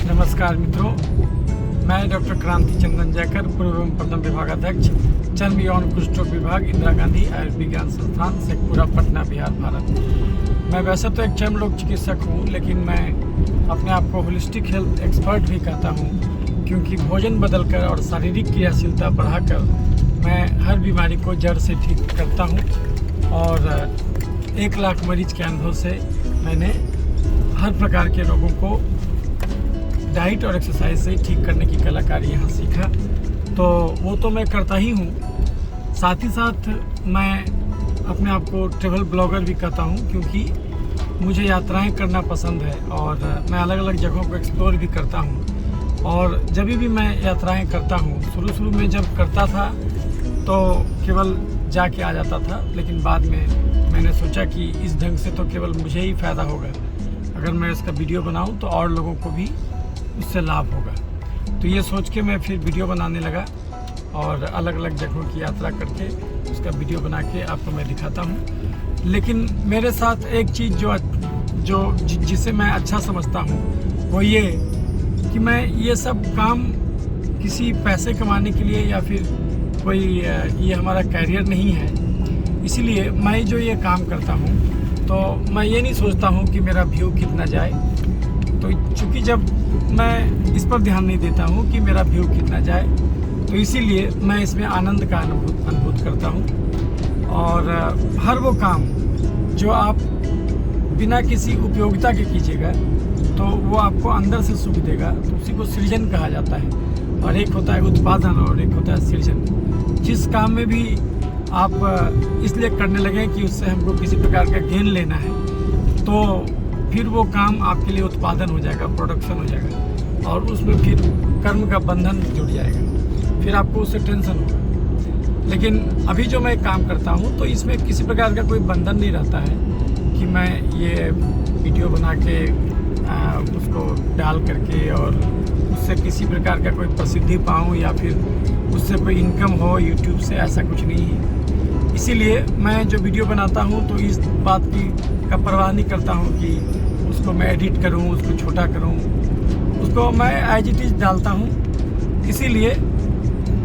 नमस्कार मित्रों, मैं डॉक्टर क्रांति चंदन जयकर, पूर्व एवं प्रथम विभागाध्यक्ष, चर्म यौन कुष्ठ रोग विभाग, इंदिरा गांधी आयुर्विज्ञान संस्थान, शेखपुरा, पटना, बिहार, भारत। मैं वैसे तो एक चर्म रोग चिकित्सक हूँ, लेकिन मैं अपने आप को होलिस्टिक हेल्थ एक्सपर्ट भी कहता हूँ, क्योंकि भोजन बदलकर और शारीरिक क्रियाशीलता बढ़ाकर मैं हर बीमारी को जड़ से ठीक करता हूँ। और 1 लाख मरीज के अनुभव से मैंने हर प्रकार के रोगों को डाइट और एक्सरसाइज से ठीक करने की कलाकारी यहाँ सीखा, तो वो तो मैं करता ही हूँ। साथ ही साथ मैं अपने आप को ट्रैवल ब्लॉगर भी कहता हूँ, क्योंकि मुझे यात्राएं करना पसंद है और मैं अलग अलग जगहों को एक्सप्लोर भी करता हूँ। और जब भी मैं यात्राएं करता हूँ, शुरू में जब करता था तो केवल जाके आ जाता था, लेकिन बाद में मैंने सोचा कि इस ढंग से तो केवल मुझे ही फ़ायदा होगा, अगर मैं इसका वीडियो बनाऊँ तो और लोगों को भी उससे लाभ होगा। तो ये सोच के मैं फिर वीडियो बनाने लगा और अलग अलग जगहों की यात्रा करके उसका वीडियो बना के आपको मैं दिखाता हूँ। लेकिन मेरे साथ एक चीज़ जिसे मैं अच्छा समझता हूँ वो ये कि मैं ये सब काम किसी पैसे कमाने के लिए या फिर कोई ये हमारा कैरियर नहीं है। इसीलिए मैं जो ये काम करता हूँ तो मैं ये नहीं सोचता हूँ कि मेरा व्यू कितना जाए, तो चूँकि जब मैं इस पर ध्यान नहीं देता हूँ कि मेरा व्यू कितना जाए, तो इसीलिए मैं इसमें आनंद का अनुभूत करता हूँ। और हर वो काम जो आप बिना किसी उपयोगिता के कीजिएगा तो वो आपको अंदर से सुख देगा, तो उसी को सृजन कहा जाता है। और एक होता है उत्पादन और एक होता है सृजन। जिस काम में भी आप इसलिए करने लगे कि उससे हमको किसी प्रकार का गेन लेना है, तो फिर वो काम आपके लिए उत्पादन हो जाएगा, प्रोडक्शन हो जाएगा, और उसमें फिर कर्म का बंधन जुड़ जाएगा, फिर आपको उससे टेंशन होगा। लेकिन अभी जो मैं काम करता हूँ तो इसमें किसी प्रकार का कोई बंधन नहीं रहता है कि मैं ये वीडियो बना के उसको डाल करके और उससे किसी प्रकार का कोई प्रसिद्धि पाऊँ या फिर उससे कोई इनकम हो यूट्यूब से, ऐसा कुछ नहीं है। इसीलिए मैं जो वीडियो बनाता हूँ तो इस बात का परवाह नहीं करता हूँ कि उसको मैं एडिट करूँ, उसको छोटा करूँ, उसको मैं एज इट इज़ डालता हूँ। इसीलिए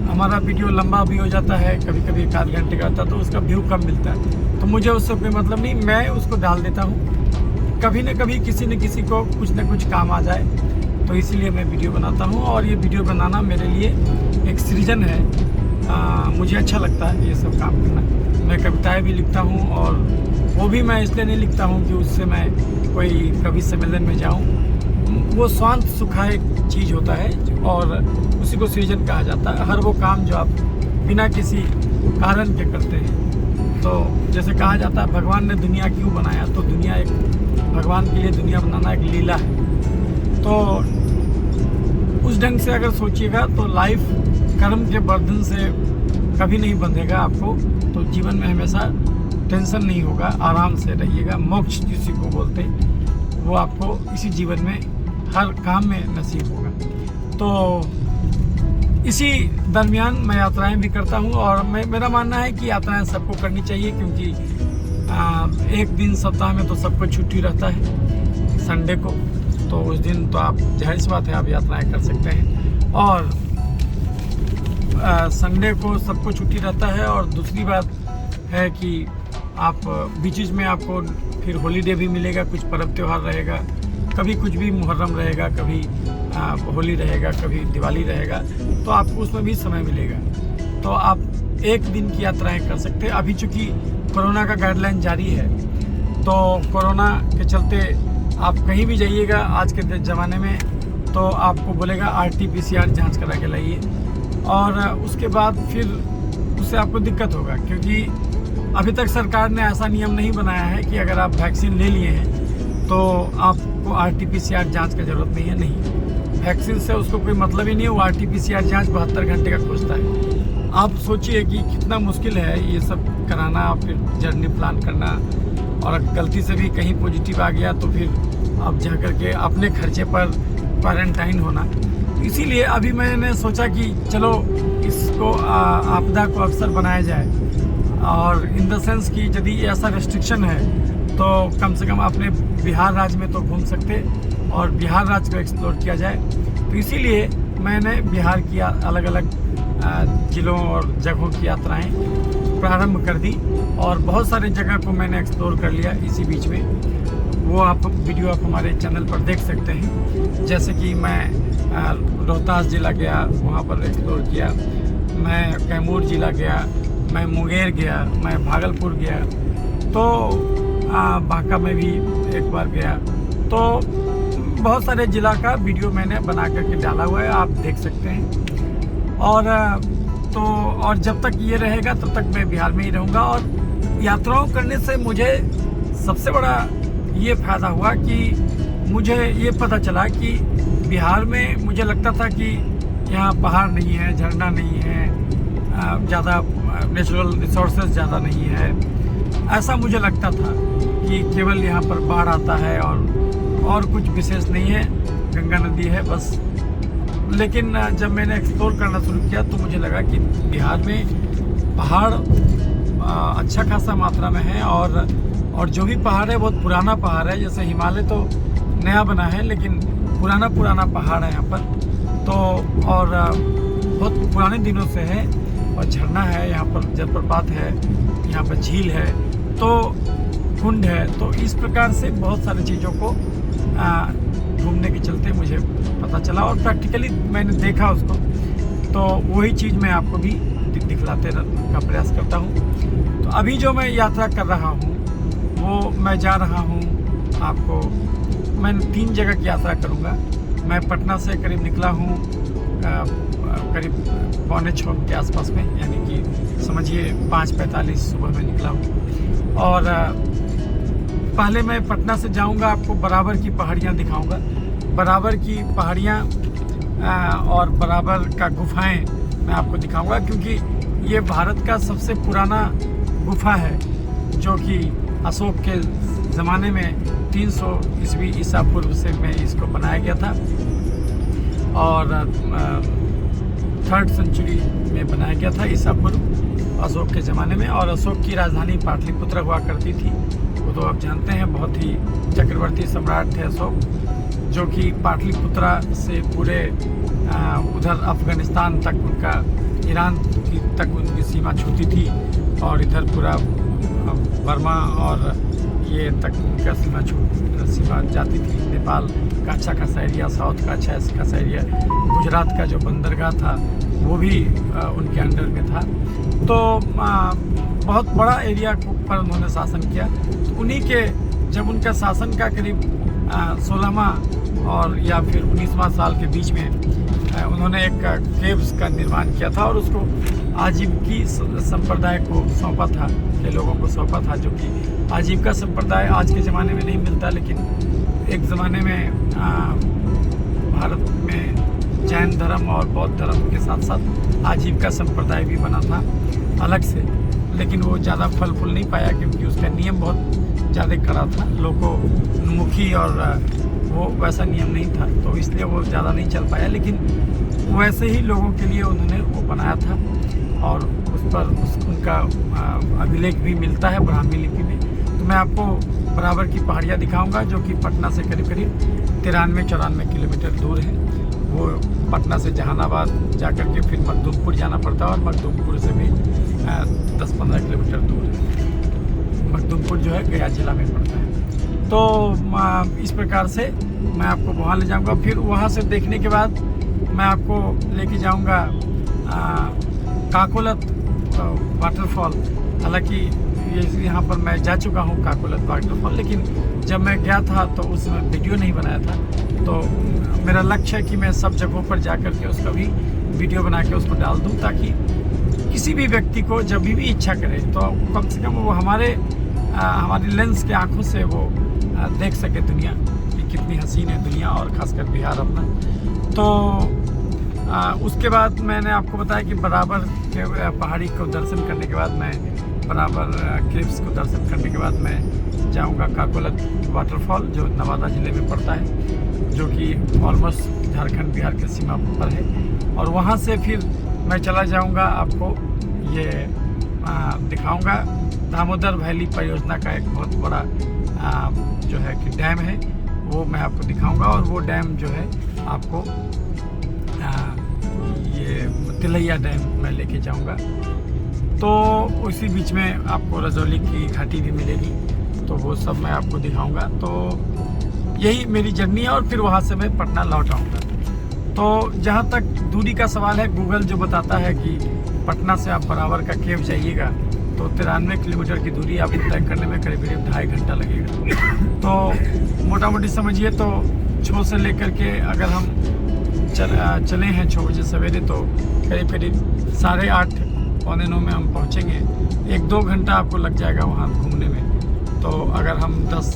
हमारा वीडियो लंबा भी हो जाता है, कभी कभी 1 आध घंटे का होता है तो उसका व्यू कम मिलता है, तो मुझे उससे कोई मतलब नहीं, मैं उसको डाल देता हूँ। कभी न कभी किसी न किसी को कुछ न कुछ काम आ जाए, तो इसीलिए मैं वीडियो बनाता हूँ। और ये वीडियो बनाना मेरे लिए एक सृजन है। मुझे अच्छा लगता है ये सब काम करना। मैं कविताएं भी लिखता हूँ, और वो भी मैं इसलिए नहीं लिखता हूँ कि उससे मैं कोई कवि सम्मेलन में जाऊँ। वो स्वांत सुखाए चीज़ होता है और उसी को सृजन कहा जाता है। हर वो काम जो आप बिना किसी कारण के करते हैं, तो जैसे कहा जाता है भगवान ने दुनिया क्यों बनाया, तो दुनिया एक भगवान के लिए दुनिया बनाना एक लीला है। तो उस ढंग से अगर सोचिएगा तो लाइफ कर्म के बंधन से कभी नहीं बंधेगा आपको, तो जीवन में हमेशा टेंशन नहीं होगा, आराम से रहिएगा। मोक्ष जिसी को बोलते वो आपको इसी जीवन में हर काम में नसीब होगा। तो इसी दरमियान मैं यात्राएं भी करता हूं, और मेरा मानना है कि यात्राएं सबको करनी चाहिए, क्योंकि एक दिन सप्ताह में तो सबको छुट्टी रहता है, संडे को, तो उस दिन तो आप जाहिर सी बात है आप यात्राएं कर सकते हैं। और संडे को सबको छुट्टी रहता है। और दूसरी बात है कि आप बीच में आपको फिर हॉलीडे भी मिलेगा, कुछ पर्व त्यौहार रहेगा, कभी कुछ भी मुहर्रम रहेगा, कभी होली रहेगा, कभी दिवाली रहेगा, तो आपको उसमें भी समय मिलेगा, तो आप एक दिन की यात्राएं कर सकते हैं। अभी चूँकि कोरोना का गाइडलाइन जारी है, तो कोरोना के चलते आप कहीं भी जाइएगा आज के ज़माने में तो आपको बोलेगा RT-PCR जांच करा के लाइए, और उसके बाद फिर उससे आपको दिक्कत होगा, क्योंकि अभी तक सरकार ने ऐसा नियम नहीं बनाया है कि अगर आप वैक्सीन ले लिए हैं तो आपको RT-PCR जांच की ज़रूरत नहीं है। नहीं, वैक्सीन से उसको कोई मतलब ही नहीं है। वो RT-PCR जांच 72 घंटे का खोजता है। आप सोचिए कि कितना मुश्किल है ये सब कराना, फिर जर्नी प्लान करना, और गलती से भी कहीं पॉजिटिव आ गया तो फिर अब जा कर के अपने खर्चे पर क्वारंटाइन होना। इसीलिए अभी मैंने सोचा कि चलो इसको आपदा को अवसर बनाया जाए, और इन द सेंस कि यदि ऐसा रेस्ट्रिक्शन है तो कम से कम अपने बिहार राज्य में तो घूम सकते, और बिहार राज्य को एक्सप्लोर किया जाए। तो इसीलिए मैंने बिहार की अलग अलग जिलों और जगहों की यात्राएं प्रारंभ कर दी और बहुत सारे जगह को मैंने एक्सप्लोर कर लिया इसी बीच में। वो आप वीडियो आप हमारे चैनल पर देख सकते हैं। जैसे कि मैं रोहतास जिला गया, वहाँ पर एक्सप्लोर किया, मैं कैमूर जिला गया, मैं मुंगेर गया, मैं भागलपुर गया, तो बांका में भी एक बार गया। तो बहुत सारे जिला का वीडियो मैंने बना करके डाला हुआ है, आप देख सकते हैं। और जब तक ये रहेगा तब तक मैं बिहार में ही रहूँगा। और यात्राओं करने से मुझे सबसे बड़ा ये फ़ायदा हुआ कि मुझे ये पता चला कि बिहार में मुझे लगता था कि यहाँ पहाड़ नहीं है, झरना नहीं है, ज़्यादा नेचुरल रिसोर्सेज ज़्यादा नहीं है। ऐसा मुझे लगता था कि केवल यहाँ पर बाढ़ आता है और कुछ विशेष नहीं है, गंगा नदी है बस। लेकिन जब मैंने एक्सप्लोर करना शुरू किया तो मुझे लगा कि बिहार में पहाड़ अच्छा खासा मात्रा में है और जो भी पहाड़ है बहुत पुराना पहाड़ है। जैसे हिमालय तो नया बना है, लेकिन पुराना पहाड़ है यहाँ पर। तो और बहुत पुराने दिनों से है, और झरना है यहाँ पर, जलप्रपात है यहाँ पर, झील है, तो कुंड है। तो इस प्रकार से बहुत सारी चीज़ों को घूमने के चलते मुझे पता चला और प्रैक्टिकली मैंने देखा उसको। तो वही चीज़ मैं आपको भी दिखलाते का प्रयास करता हूँ। तो अभी जो मैं यात्रा कर रहा हूँ वो मैं जा रहा हूँ आपको, मैं 3 जगह की यात्रा करूँगा। मैं पटना से करीब निकला हूँ करीब 5:45 के आसपास में, यानी कि समझिए 5:45 सुबह में निकला हूँ। और पहले मैं पटना से जाऊँगा, आपको बराबर की पहाड़ियाँ दिखाऊँगा, बराबर की पहाड़ियाँ और बराबर का गुफाएँ मैं आपको दिखाऊँगा, क्योंकि ये भारत का सबसे पुराना गुफा है, जो कि अशोक के ज़माने में 300 ईस्वी ईसा पूर्व से में इसको बनाया गया था और 3rd सेंचुरी में बनाया गया था ईसा पूर्व, अशोक के ज़माने में। और अशोक की राजधानी पाटलिपुत्र हुआ करती थी। वो तो आप जानते हैं, बहुत ही चक्रवर्ती सम्राट थे अशोक, जो कि पाटलिपुत्रा से पूरे उधर अफ़गानिस्तान तक उनका, ईरान तक उनकी सीमा छूती थी, और इधर पूरा बर्मा और ये तक उनका सीमा जाती थी। नेपाल का अच्छा खासा एरिया, साउथ का अच्छा खासा एरिया, गुजरात का जो बंदरगाह था वो भी उनके अंडर में था। तो बहुत बड़ा एरिया पर उन्होंने शासन किया। तो उन्हीं के, जब उनका शासन का करीब 16वां और या फिर 19वां साल के बीच में उन्होंने एक केव्स का निर्माण किया था और उसको आजीविकी संप्रदाय को सौंपा था, के लोगों को सौंपा था, जो कि आजीविका संप्रदाय आज के ज़माने में नहीं मिलता, लेकिन एक ज़माने में भारत में जैन धर्म और बौद्ध धर्म के साथ साथ आजीविका संप्रदाय भी बना था अलग से, लेकिन वो ज़्यादा फल फूल नहीं पाया, क्योंकि उसका नियम बहुत ज़्यादा कड़ा था, लोकोन्मुखी, और वो वैसा नियम नहीं था, तो इसलिए वो ज़्यादा नहीं चल पाया। लेकिन वैसे ही लोगों के लिए उन्होंने वो बनाया था, और उस पर उनका अभिलेख भी मिलता है ब्राह्मी लिपि में। तो मैं आपको बराबर की पहाड़ियाँ दिखाऊंगा, जो कि पटना से करीब 93-94 किलोमीटर दूर है। वो पटना से जहानाबाद जाकर के फिर मखदूमपुर जाना पड़ता है, और मखदूमपुर से भी 10-15 किलोमीटर दूर है। मखदूमपुर जो है गया जिला में पड़ता है। तो इस प्रकार से मैं आपको वहाँ ले जाऊँगा। फिर वहाँ से देखने के बाद मैं आपको लेके जाऊँगा काकोलत वाटरफॉल। हालांकि यहाँ पर मैं जा चुका हूँ काकोलत वाटरफॉल, लेकिन जब मैं गया था तो उस समय वीडियो नहीं बनाया था। तो मेरा लक्ष्य है कि मैं सब जगहों पर जा कर के उसका भी वीडियो बना के उसको डाल दूँ, ताकि किसी भी व्यक्ति को जब भी इच्छा करे तो कम से कम वो हमारी लेंस के आँखों से वो देख सके दुनिया कि कितनी हसीन है दुनिया, और ख़ासकर बिहार अपना। तो उसके बाद मैंने आपको बताया कि बराबर के पहाड़ी को दर्शन करने के बाद मैं बराबर केव्स को दर्शन करने के बाद मैं जाऊंगा काकोलत वाटरफॉल, जो नवादा ज़िले में पड़ता है, जो कि ऑलमोस्ट झारखंड बिहार के सीमा पर है। और वहाँ से फिर मैं चला जाऊंगा, आपको ये दिखाऊंगा दामोदर वैली परियोजना का एक बहुत बड़ा जो है कि डैम है, वो मैं आपको दिखाऊंगा। और वो डैम जो है आपको ये तिलैया डैम मैं लेके जाऊंगा। तो उसी बीच में आपको रजौली की घाटी भी मिलेगी, तो वो सब मैं आपको दिखाऊंगा। तो यही मेरी जर्नी है और फिर वहाँ से मैं पटना लौट आऊँगा। तो जहाँ तक दूरी का सवाल है, गूगल जो बताता है कि पटना से आप बराबर का केव जाइएगा तो 93 किलोमीटर की दूरी आपको तय करने में करीब 2.5 घंटा लगेगा। तो मोटा मोटी समझिए तो 6 से लेकर के अगर हम चले हैं 6 बजे सवेरे, तो करीब 8:30 पौने 9 में हम पहुंचेंगे। 1-2 घंटा आपको लग जाएगा वहां घूमने में। तो अगर हम 10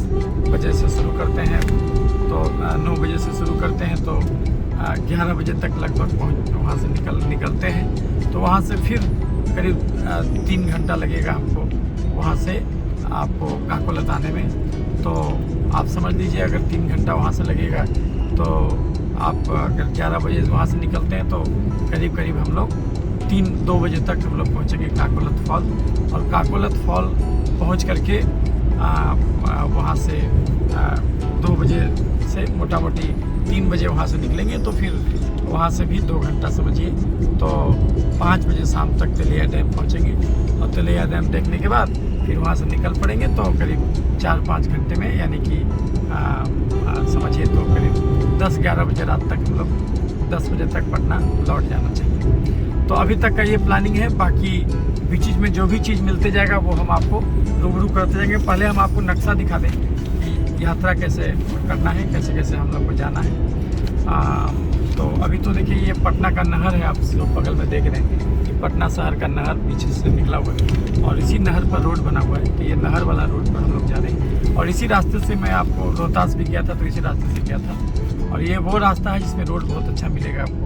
बजे से शुरू करते हैं तो 9 बजे से शुरू करते हैं तो 11 बजे तक लगभग वहाँ से निकलते हैं। तो वहाँ से फिर करीब 3 घंटा लगेगा हमको वहाँ से आपको काकोलत आने में। तो आप समझ लीजिए अगर 3 घंटा वहाँ से लगेगा तो आप अगर 11 बजे वहाँ से निकलते हैं तो करीब हम लोग 2 बजे तक हम लोग पहुँचेंगे काकोलत फॉल। और काकोलत फॉल पहुँच करके वहाँ से 2 बजे से मोटा मोटी 3 बजे वहाँ से निकलेंगे। तो फिर वहाँ से भी 2 घंटा समझिए, तो 5 बजे शाम तक तिलैया डैम पहुँचेंगे। और तिलैया डैम देखने के बाद फिर वहाँ से निकल पड़ेंगे। तो करीब 4-5 घंटे में, यानी कि समझिए तो करीब 10-11 बजे रात तक हम लोग 10 बजे तक पटना लौट जाना चाहिए। तो अभी तक का ये प्लानिंग है। बाकी बीच में जो भी चीज़ मिलते जाएगा वो हम आपको रूबरू करते जाएंगे। पहले हम आपको नक्शा दिखा दें कि यात्रा कैसे करना है, कैसे कैसे हम लोग को जाना है। तो अभी तो देखिए ये पटना का नहर है, आप लोग बगल में देख रहे हैं कि पटना शहर का नहर पीछे से निकला हुआ है और इसी नहर पर रोड बना हुआ है। तो ये नहर वाला रोड पर हम लोग जा रहे हैं। और इसी रास्ते से मैं आपको रोहतास भी गया था, तो इसी रास्ते से गया था। और ये वो रास्ता है जिसमें रोड बहुत अच्छा मिलेगा आपको।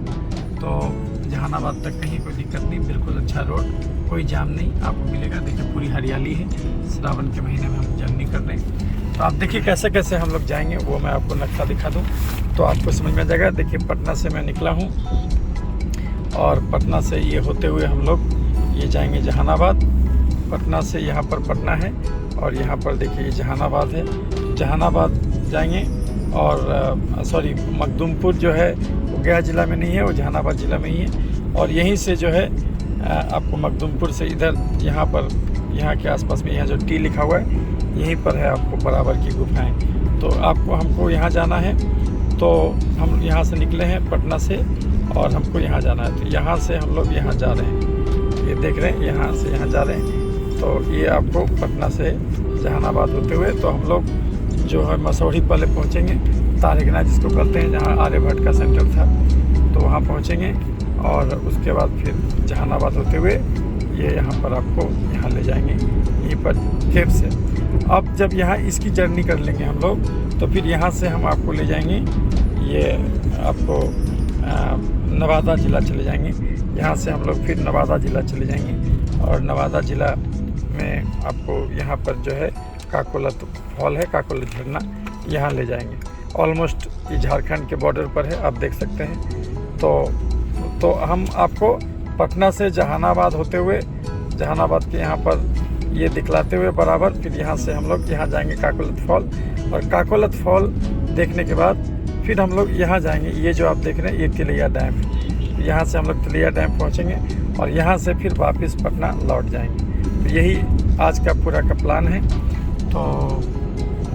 तो जहानाबाद तक कहीं कोई दिक्कत नहीं, बिल्कुल अच्छा रोड, कोई जाम नहीं आपको मिलेगा। देखिए पूरी हरियाली है, श्रावण के महीने में हम जर्नी कर रहे हैं। तो आप देखिए कैसे कैसे हम लोग जाएंगे, वो मैं आपको नक्शा दिखा दूं तो आपको समझ में आ जाएगा। देखिए पटना से मैं निकला हूं और पटना से ये होते हुए हम लोग ये जाएंगे जहानाबाद। पटना से यहाँ पर पटना है और यहाँ पर देखिए ये जहानाबाद है। जहानाबाद जाएंगे और सॉरी मखदूमपुर जो है वो गया ज़िला में नहीं है, वो जहानाबाद ज़िला में ही है। और यहीं से जो है आपको मखदूमपुर से इधर यहाँ पर, यहाँ के आसपास में यहाँ जो टी लिखा हुआ है यहीं पर है आपको बराबर की गुफाएं। तो आपको हमको यहाँ जाना है। तो हम यहाँ से निकले हैं पटना से और हमको यहाँ जाना है। तो यहाँ से हम लोग यहाँ जा रहे हैं, ये देख रहे हैं, यहाँ से यहाँ जा रहे हैं। तो ये आपको पटना से जहानाबाद होते हुए तो हम लोग जो है मसौढ़ी पहले पहुँचेंगे, तारकनाथ जिसको कहते हैं, जहाँ आर्यभट्ट का सेंटर था, तो वहाँ पहुँचेंगे। और उसके बाद फिर जहानाबाद होते हुए ये यहाँ पर आपको यहाँ ले जाएंगे, यहीं पर केव से। अब जब यहाँ इसकी जर्नी कर लेंगे हम लोग तो फिर यहाँ से हम आपको ले जाएंगे, ये आपको नवादा ज़िला चले जाएंगे। यहाँ से हम लोग फिर नवादा ज़िला चले जाएंगे और नवादा ज़िला में आपको यहाँ पर जो है काकोलत फॉल है, काकोलत झरना, यहाँ ले जाएंगे। ऑलमोस्ट ये झारखंड के बॉर्डर पर है, आप देख सकते हैं। तो हम आपको पटना से जहानाबाद होते हुए, जहानाबाद के यहाँ पर ये दिखलाते हुए बराबर फिर यहाँ से हम लोग यहाँ जाएंगे काकोलत फॉल। और काकोलत फॉल देखने के बाद फिर हम लोग यहाँ जाएंगे, ये जो आप देख रहे हैं ये तिलैया डैम है। यहाँ से हम लोग तिलैया डैम पहुँचेंगे और यहाँ से फिर वापस पटना लौट जाएंगे। तो यही आज का पूरा का प्लान है। तो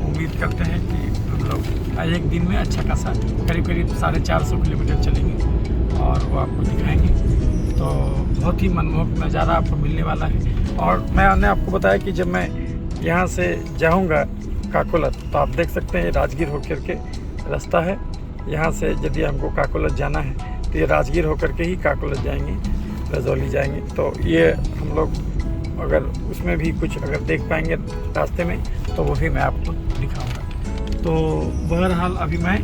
उम्मीद करते हैं कि हम लोग एक दिन में अच्छा खासा करीब 450 किलोमीटर चलेंगे और वो आपको दिखाएंगे। तो बहुत ही मनमोहक नज़ारा आपको मिलने वाला है। और मैंने आपको बताया कि जब मैं यहाँ से जाऊँगा काकोलत तो आप देख सकते हैं ये राजगीर होकर के रास्ता है। यहाँ से यदि हमको काकोलत जाना है तो ये राजगीर होकर के ही काकोलत जाएंगे, रजौली जाएंगे। तो ये हम लोग अगर उसमें भी कुछ अगर देख पाएंगे रास्ते में तो वो भी मैं आपको दिखाऊंगा। तो बहरहाल अभी मैं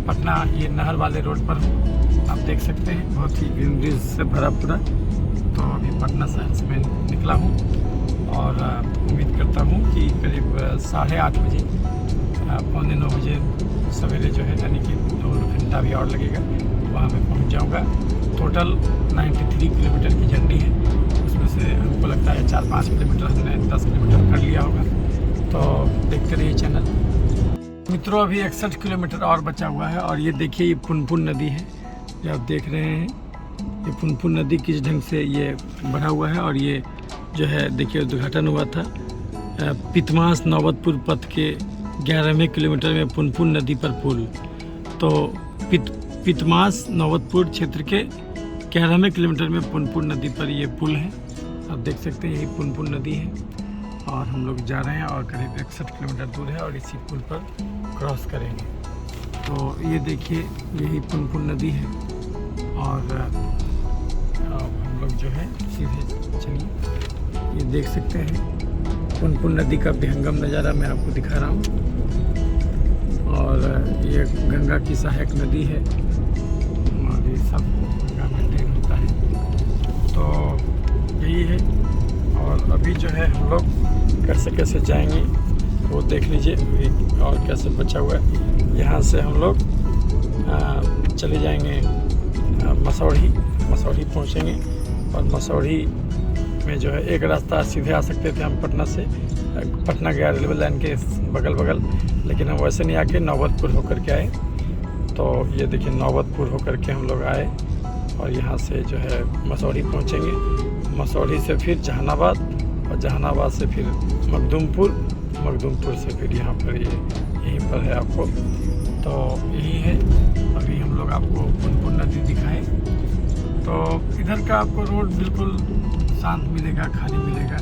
पटना ये नहर वाले रोड पर हूँ, आप देख सकते हैं, बहुत ही ग्रीनरी से भरा पूरा। तो अभी पटना शहर से मैं निकला हूँ और उम्मीद करता हूँ कि करीब 8:30 बजे, 8:45 बजे सवेरे जो है, यानी कि 2 घंटा भी और लगेगा, वहाँ मैं पहुँच जाऊँगा। टोटल 93 किलोमीटर की जर्नी है, उसमें से हमको लगता है 4-5 किलोमीटर हमने 10 किलोमीटर कर लिया होगा। तो देखते रहिए चैनल। मित्रों अभी 61 किलोमीटर और बचा हुआ है और ये देखिए ये पुनपुन नदी है जो आप देख रहे हैं। ये पुनपुन नदी किस ढंग से ये बढ़ा हुआ है और ये जो है देखिए उद्घाटन हुआ था पितमास नौबतपुर पथ के 11वें किलोमीटर में पुनपुन नदी पर पुल। तो पितमास नौबतपुर क्षेत्र के 11वें किलोमीटर में पुनपुन नदी पर ये पुल है। आप देख सकते हैं यही पुनपुन नदी है और हम लोग जा रहे हैं और करीब 61 किलोमीटर दूर है और इसी पुल पर क्रॉस करेंगे। तो ये देखिए यही पुनपुन नदी है और हम लोग जो है सीधे चलिए ये देख सकते हैं पुनपुन नदी का विहंगम नज़ारा मैं आपको दिखा रहा हूँ। और ये गंगा की सहायक नदी है और ये सब गंगा में लीन होता है। तो यही है और अभी जो है हम लोग कैसे कैसे जाएंगे वो देख लीजिए और कैसे बचा हुआ है। यहाँ से हम लोग चले जाएंगे मसौढ़ी पहुँचेंगे और मसौढ़ी में जो है एक रास्ता सीधे आ सकते थे हम पटना गया रेलवे लाइन के बगल, लेकिन हम वैसे नहीं आके नौबतपुर होकर के आए। तो ये देखिए नौबतपुर होकर के हम लोग आए और यहाँ से जो है मसौढ़ी पहुँचेंगे। मसौढ़ी से फिर जहानाबाद और जहानाबाद से फिर मखदूमपुर से फिर यहाँ पर यहीं पर है आपको। तो यही है अभी हम लोग आपको पुनपुन नदी दिखाएं। तो इधर का आपको रोड बिल्कुल शांत मिलेगा, खाली मिलेगा,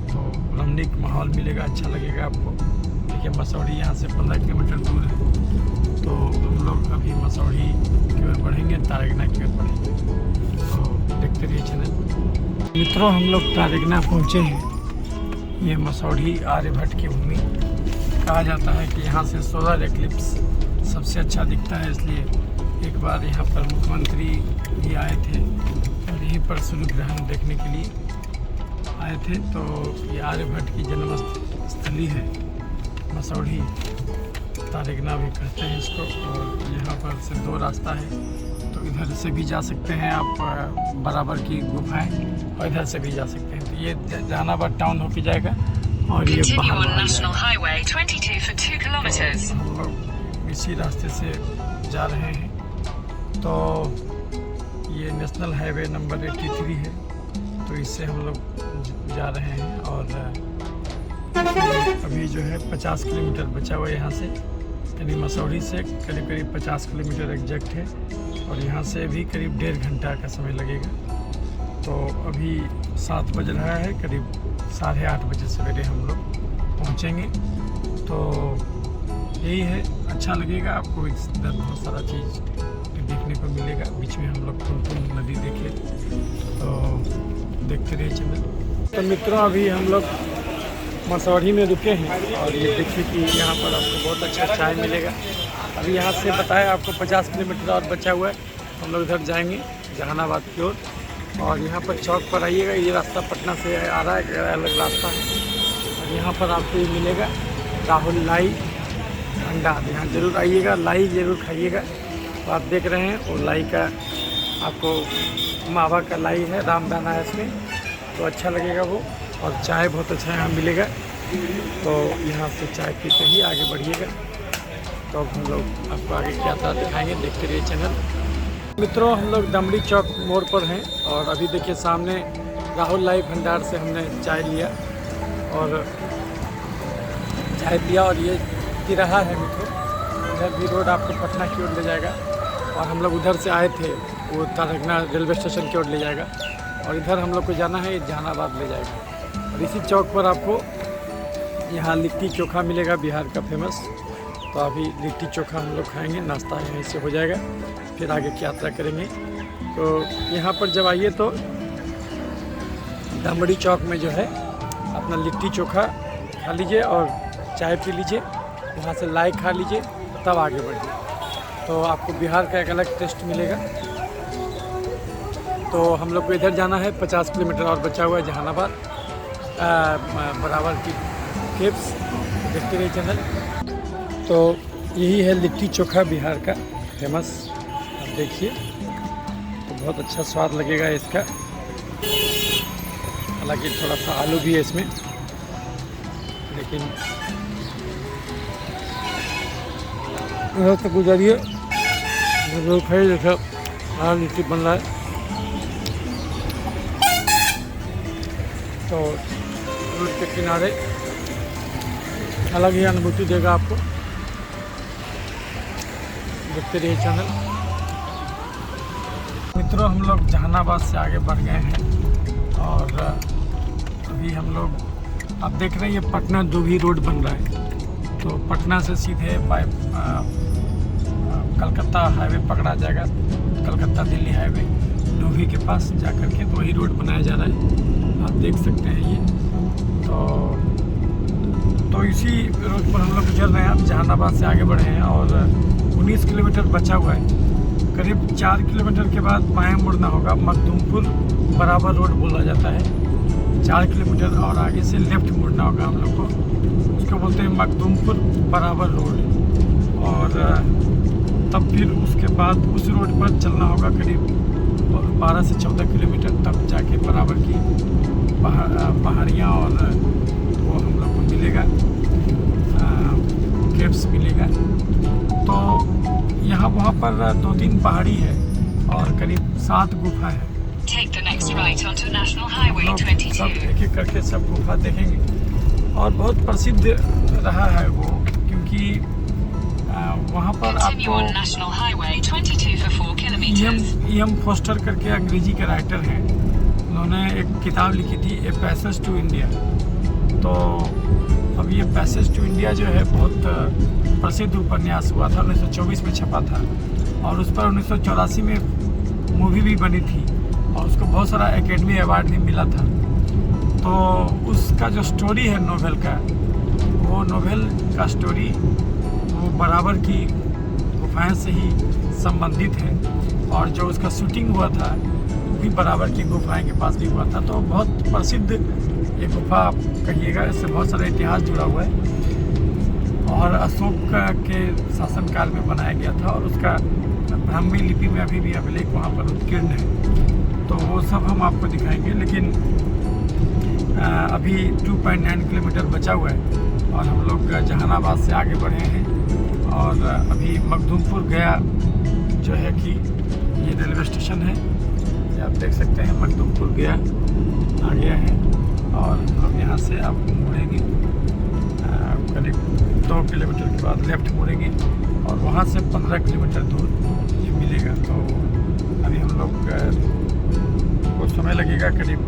तो रमणीक माहौल मिलेगा, अच्छा लगेगा आपको। देखिए मसौढ़ी यहाँ से 15 किलोमीटर दूर है। तो हम लोग अभी मसौढ़ी की ओर बढ़ेंगे, तारगना की ओर बढ़ेंगे। तो देखते रहिए चैनल। मित्रों हम लोग तारगना पहुँचे हैं। ये मसौढ़ी आर्यभट्ट की भूमि कहा जाता है कि यहाँ से सोलर एक्लिप्स सबसे अच्छा दिखता है, इसलिए एक बार यहाँ पर मुख्यमंत्री भी आए थे और यहीं पर सूर्य ग्रहण देखने के लिए आए थे। तो ये आर्यभट्ट की जन्म स्थली है मसौढ़ी, तारगना भी कहते हैं इसको। और यहाँ पर से 2 रास्ता है, तो इधर से भी जा सकते हैं आप बराबर की गुफाएं और इधर से भी जा सकते हैं। तो ये जहानाबाद टाउन होके जाएगा और ये बाहर हम लोग इसी रास्ते से जा रहे हैं। तो ये नेशनल हाईवे नंबर 83 है, तो इससे हम लोग जा रहे हैं और अभी जो है 50 किलोमीटर बचा हुआ है यहाँ से, यानी मसौढ़ी से करीब 50 किलोमीटर एग्जैक्ट है और यहाँ से भी करीब 1.5 घंटा का समय लगेगा। तो अभी 7 बज रहा है, करीब 8:30 बजे सवेरे हम लोग पहुँचेंगे। तो यही है, अच्छा लगेगा आपको। इधर बहुत सारा चीज़ देखने को मिलेगा। बीच में हम लोग पुनपुन नदी देखे, तो देखते रहिए चैनल। तो मित्रों अभी हम लोग मसौढ़ी में रुके हैं और ये देखिए कि यहाँ पर आपको बहुत अच्छा चाय मिलेगा। अभी यहाँ से बताया आपको 50 किलोमीटर और बचा हुआ है, हम लोग इधर जाएंगे जहानाबाद की ओर। और यहाँ पर चौक पर आइएगा, ये रास्ता पटना से आ रहा है, अलग रास्ता है। और यहाँ पर आपको ये मिलेगा राहुल लाई भंडार, यहाँ ज़रूर आइएगा, लाई ज़रूर खाइएगा। तो आप देख रहे हैं वो लाई का आपको मावा का लाई है, रामदाना है इसमें, तो अच्छा लगेगा वो। और चाय बहुत अच्छा यहाँ मिलेगा, तो यहाँ से चाय पीते ही आगे बढ़िएगा। तो अब हम लोग आपको आगे क्या था दिखाएंगे, देखते रहिए चैनल। मित्रों हम लोग दमड़ी चौक मोड़ पर हैं और अभी देखिए सामने राहुल लाई भंडार से हमने चाय लिया और चाय पिया। और ये तिराहा है मित्रों, इधर भी रोड आपको पटना की ओर ले जाएगा और हम लोग उधर से आए थे, वो तारगना रेलवे स्टेशन की ओर ले जाएगा और इधर हम लोग को जाना है जहानाबाद ले जाएगा। और इसी चौक पर आपको यहाँ लिट्टी चोखा मिलेगा, बिहार का फेमस। तो अभी लिट्टी चोखा हम लोग खाएंगे, नाश्ता यहीं से हो जाएगा, फिर आगे की यात्रा करेंगे। तो यहाँ पर जब आइए तो दमड़ी चौक में जो है अपना लिट्टी चोखा खा लीजिए और चाय पी लीजिए, वहाँ से लाई खा लीजिए, तब आगे बढ़िए। तो आपको बिहार का एक अलग टेस्ट मिलेगा। तो हम लोग को इधर जाना है, 50 किलोमीटर और बचा हुआ है जहानाबाद बराबर की केप्स। देखते रहिए चैनल। तो यही है लिट्टी चोखा बिहार का फेमस, आप देखिए, तो बहुत अच्छा स्वाद लगेगा इसका। हालांकि थोड़ा सा आलू भी है इसमें, लेकिन इधर से गुजरिए, रोड है जैसा लिट्टी बन रहा है, तो रोड के किनारे अलग ही अनुभूति देगा आपको। देखते रहिए चैनल। मित्रों, हम लोग जहानाबाद से आगे बढ़ गए हैं और अभी हम लोग, आप देख रहे हैं ये पटना दुबी रोड बन रहा है। तो पटना से सीधे कलकत्ता हाईवे पकड़ा जाएगा, कलकत्ता दिल्ली हाईवे डूभी के पास जा कर के, तो वही रोड बनाया जा रहा है, आप देख सकते हैं ये। तो इसी रोड पर हम लोग चल रहे हैं। अब जहानाबाद से आगे बढ़े हैं और 19 किलोमीटर बचा हुआ है। करीब 4 किलोमीटर के बाद बाएं मुड़ना होगा। मखदूमपुर बराबर रोड बोला जाता है। 4 किलोमीटर और आगे से लेफ्ट मुड़ना होगा हम लोग को, उसको बोलते हैं मखदूमपुर बराबर रोड। और तब फिर उसके बाद उस रोड पर चलना होगा करीब 12 से 14 किलोमीटर, तब जाके बराबर की पहाड़ियाँ और वो हम लोग को मिलेगा, केव्स मिलेगा। तो यहाँ वहाँ पर 2-3 पहाड़ी है और करीब 7 गुफा है। Take the next right onto National Highway 22. सब एक एक करके सब गुफा देखेंगे और बहुत प्रसिद्ध रहा है वो, क्योंकि वहाँ पर आपको E.M. फोस्टर करके अंग्रेजी के राइटर हैं, उन्होंने एक किताब लिखी थी ए पैसेज टू इंडिया। तो अब ये पैसेज टू इंडिया जो है बहुत प्रसिद्ध उपन्यास हुआ था, 1924 में छपा था और उस पर 1984 में मूवी भी बनी थी और उसको बहुत सारा एकेडमी अवार्ड भी मिला था। तो उसका जो स्टोरी है नोवेल का, वो नोवेल का स्टोरी वो बराबर की गुफाएं से ही संबंधित है और जो उसका शूटिंग हुआ था वो भी बराबर की गुफाएं के पास भी हुआ था। तो बहुत प्रसिद्ध ये गुफा आप कहिएगा, इससे बहुत सारा इतिहास जुड़ा हुआ है और अशोक के शासनकाल में बनाया गया था और उसका ब्राह्मी लिपि में अभी भी अभिलेख वहाँ पर उत्कीर्ण है। तो वो सब हम आपको दिखाएंगे, लेकिन अभी 2.9 किलोमीटर बचा हुआ है और हम लोग जहानाबाद से आगे बढ़े हैं और अभी मखदूमपुर गया जो है कि ये रेलवे स्टेशन है, ये आप देख सकते हैं। मखदूमपुर गया आ गया है और हम यहाँ से आप मुड़ेंगे करीब 2 किलोमीटर के बाद लेफ्ट मुड़ेंगे और वहाँ से 15 किलोमीटर दूर ये मिलेगा। तो अभी हम लोग को समय लगेगा करीब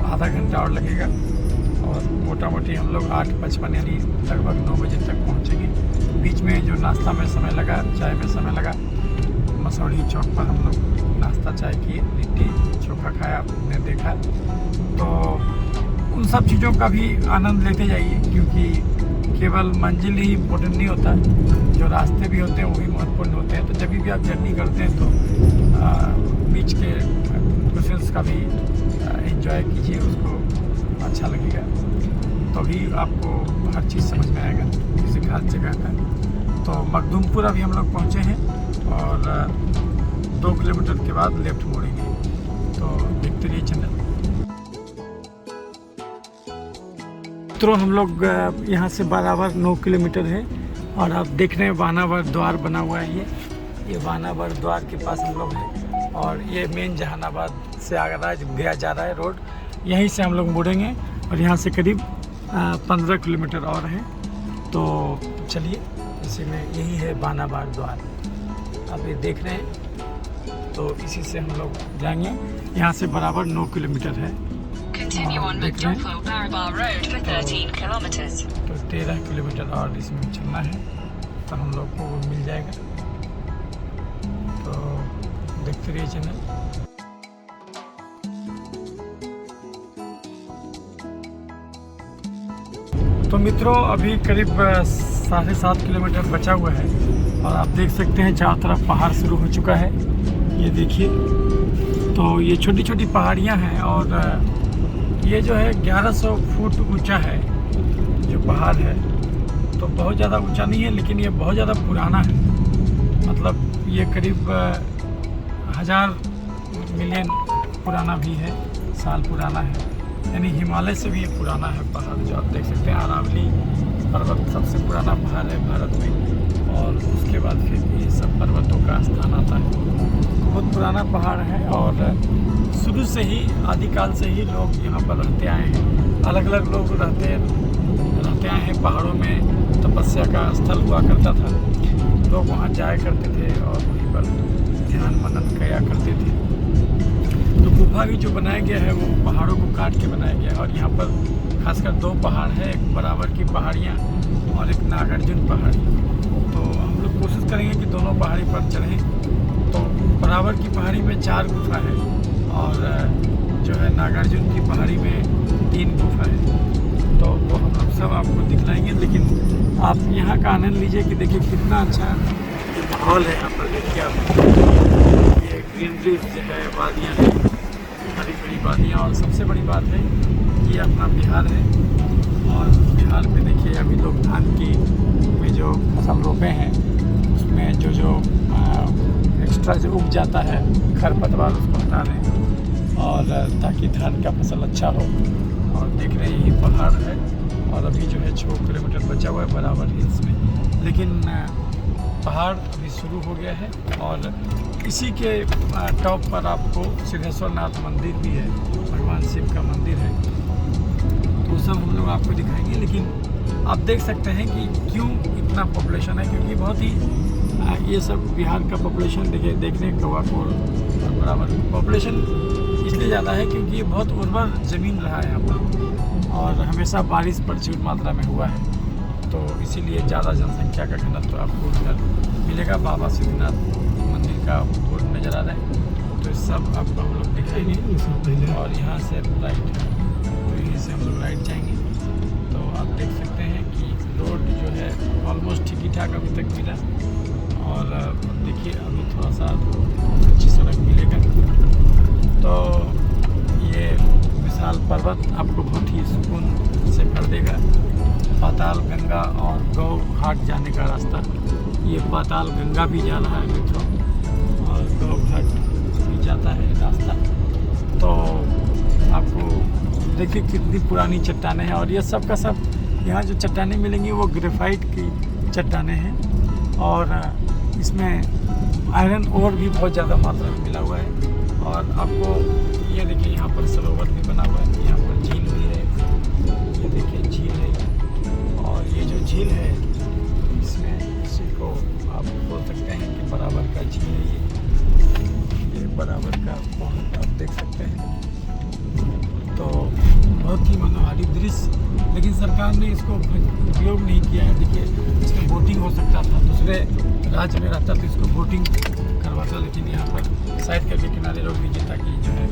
आधा घंटा और लगेगा और मोटा मोटी हम लोग 8:55 यानी लगभग 9 बजे तक पहुँचेंगे। बीच में जो नाश्ता में समय लगा, चाय में समय लगा, मसौड़ी चौक पर हम लोग नाश्ता चाय किए, लिट्टी चोखा खाया, आपने देखा। तो उन सब चीज़ों का भी आनंद लेते जाइए, क्योंकि केवल मंजिल ही इम्पोर्टेंट नहीं होता, जो रास्ते भी होते हैं वो भी महत्वपूर्ण होते हैं। तो जब भी आप जर्नी करते हैं तो बीच के क्वेश्चंस का भी एंजॉय कीजिए, उसको अच्छा लगेगा, तभी आपको हर चीज़ समझ में आएगा किसी खास जगह का। तो मखदूमपुर अभी हम लोग पहुँचे हैं और 2 किलोमीटर के बाद लेफ्ट मोड़ेंगे। तो देखते रहिए चैनल। तो हम लोग यहाँ से बराबर 9 किलोमीटर है और आप देख रहे हैं वानावर द्वार बना हुआ है। ये वानावर द्वार के पास हम लोग हैं और ये मेन जहानाबाद से आगरा गया जा रहा है रोड, यहीं से हम लोग मुड़ेंगे और यहाँ से करीब 15 किलोमीटर और है। तो चलिए, इसी में यही है वानावर द्वार, आप ये देख रहे हैं। तो इसी से हम लोग जाएंगे, यहाँ से बराबर 9 किलोमीटर है। देख रहे हैं तो 13 किलोमीटर और इसमें चलना है, तो हम लोग को वो मिल जाएगा। तो देखते रहिए चैनल। तो मित्रों, अभी करीब 7.5 किलोमीटर बचा हुआ है और आप देख सकते हैं चारों तरफ पहाड़ शुरू हो चुका है। ये देखिए, तो ये छोटी छोटी पहाड़ियाँ हैं और ये जो है 1100 फुट ऊंचा है जो पहाड़ है। तो बहुत ज़्यादा ऊंचा नहीं है, लेकिन ये बहुत ज़्यादा पुराना है। मतलब ये करीब 1000 मिलियन पुराना भी है, साल पुराना है, यानी हिमालय से भी ये पुराना है पहाड़। जो आप देख सकते हैं, अरावली पर्वत सबसे पुराना पहाड़ है भारत में और उसके बाद फिर ये सब पर्वतों का स्थान आता है। बहुत पुराना पहाड़ है और शुरू से ही आदिकाल से ही लोग यहाँ पर रहते आए हैं। अलग अलग लोग रहते आए हैं। पहाड़ों में तपस्या का स्थल हुआ करता था, लोग वहाँ जाया करते थे और वहीं पर ध्यान मनन किया करते थे। तो गुफा भी जो बनाया गया है वो पहाड़ों को काट के बनाया गया है और यहाँ पर खासकर दो पहाड़ है, एक बराबर की पहाड़ियाँ और एक नागार्जुन पहाड़ी। तो हम लोग कोशिश करेंगे कि दोनों पहाड़ी पर चढ़ें। तो बराबर की पहाड़ी में 4 गुफा है और जो है नागार्जुन की पहाड़ी में 3 गुफा है। तो वो हम लोग सब आपको दिखलाएंगे, लेकिन आप यहाँ का आनंद लीजिए कि देखिए कितना अच्छा ये माहौल है। यहाँ पर देखिए आप, ये ग्रीनरी जो है, वादियाँ हैं, बड़ी बड़ी वादियाँ। और सबसे बड़ी बात है कि ये अपना बिहार है और बिहार में देखिए अभी लोग धान की में जो फसल रोपे हैं उसमें जो एक्स्ट्रा जो उग जाता है खरपतवार उसको हटा दें और ताकि धान का फसल अच्छा हो। और देख रहे हैं ये पहाड़ है और अभी जो है 6 किलोमीटर बचा हुआ है बराबर हिल्स में, लेकिन पहाड़ अभी शुरू हो गया है। और इसी के टॉप पर आपको सिद्धेश्वर नाथ मंदिर भी है, भगवान शिव का मंदिर है। तो सब हम लोग आपको दिखाएंगे, लेकिन आप देख सकते हैं कि क्यों इतना पॉपुलेशन है, क्योंकि बहुत ही ये सब बिहार का पॉपुलेशन देखने कौवा कोल बराबर पॉपुलेशन इसलिए ज़्यादा है क्योंकि ये बहुत उर्वर ज़मीन रहा है यहाँ पर और हमेशा बारिश प्रचुर मात्रा में हुआ है। तो इसीलिए ज़्यादा जनसंख्या का घनत्व आपको उधर मिलेगा। बाबा सिद्धनाथ मंदिर का बोर्ड नज़र आ रहा है, तो इस सब आपको हम लोग दिखाएंगे। और यहाँ से राइट है, तो यहीं से हम लोग राइट जाएंगे। तो आप देख सकते हैं कि रोड जो है ऑलमोस्ट ठीक ही ठाक अभी तक मिला और देखिए अभी थोड़ा सा अच्छी सड़क मिलेगा। तो ये विशाल पर्वत आपको बहुत ही सुकून से भर देगा। पाताल गंगा और गौ घाट जाने का रास्ता, ये पाताल गंगा भी जा रहा है मित्रों और गौ घाट भी जाता है रास्ता। तो आपको देखिए कितनी पुरानी चट्टानें हैं और ये सब का सब यहाँ जो चट्टानें मिलेंगी वो ग्रेफाइट की चट्टानें हैं और इसमें आयरन ओर भी बहुत ज़्यादा मात्रा में मिला हुआ है। और आपको ये देखिए यहाँ पर सरोवर भी बना हुआ है, यहाँ पर झील भी है, ये देखिए झील है। और ये जो झील है इसमें इसी को आप बोल सकते हैं कि बराबर का झील है। ये बराबर का पॉइंट आप देख सकते हैं। तो बहुत ही मनोहारी दृश्य, लेकिन सरकार ने इसको उपयोग नहीं किया है। देखिए इसमें बोटिंग हो सकता था, दूसरे राज्य में रहता तो इसको बोटिंग करवाता, लेकिन यहाँ पर साइड करके किनारे रोक दीजिए ताकि जो है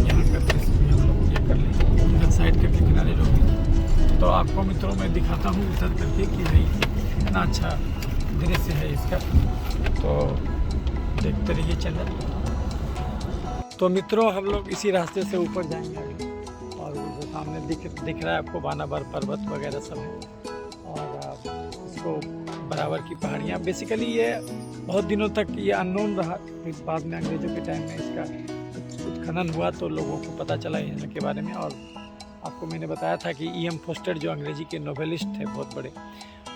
यहाँ का दृश्य भी हम लोग ये कर लें। इधर साइड करके किनारे रोक दीजिए। तो आपको मित्रों मैं दिखाता हूँ उधर करके कि भाई कितना अच्छा दृश्य है इसका। तो देखते रहिए चैनल। तो मित्रों हम लोग इसी रास्ते से ऊपर जाएंगे अभी और जो सामने दिख रहा है आपको बानाबर पर्वत वगैरह सब है और इसको बराबर की पहाड़ियाँ। बेसिकली ये बहुत दिनों तक ये अननोन रहा, फिर बाद में अंग्रेज़ों के टाइम में इसका उत्खनन हुआ तो लोगों को पता चला इनके बारे में। और आपको मैंने बताया था कि E.M. फोस्टर जो अंग्रेजी के नोवेलिस्ट थे बहुत बड़े,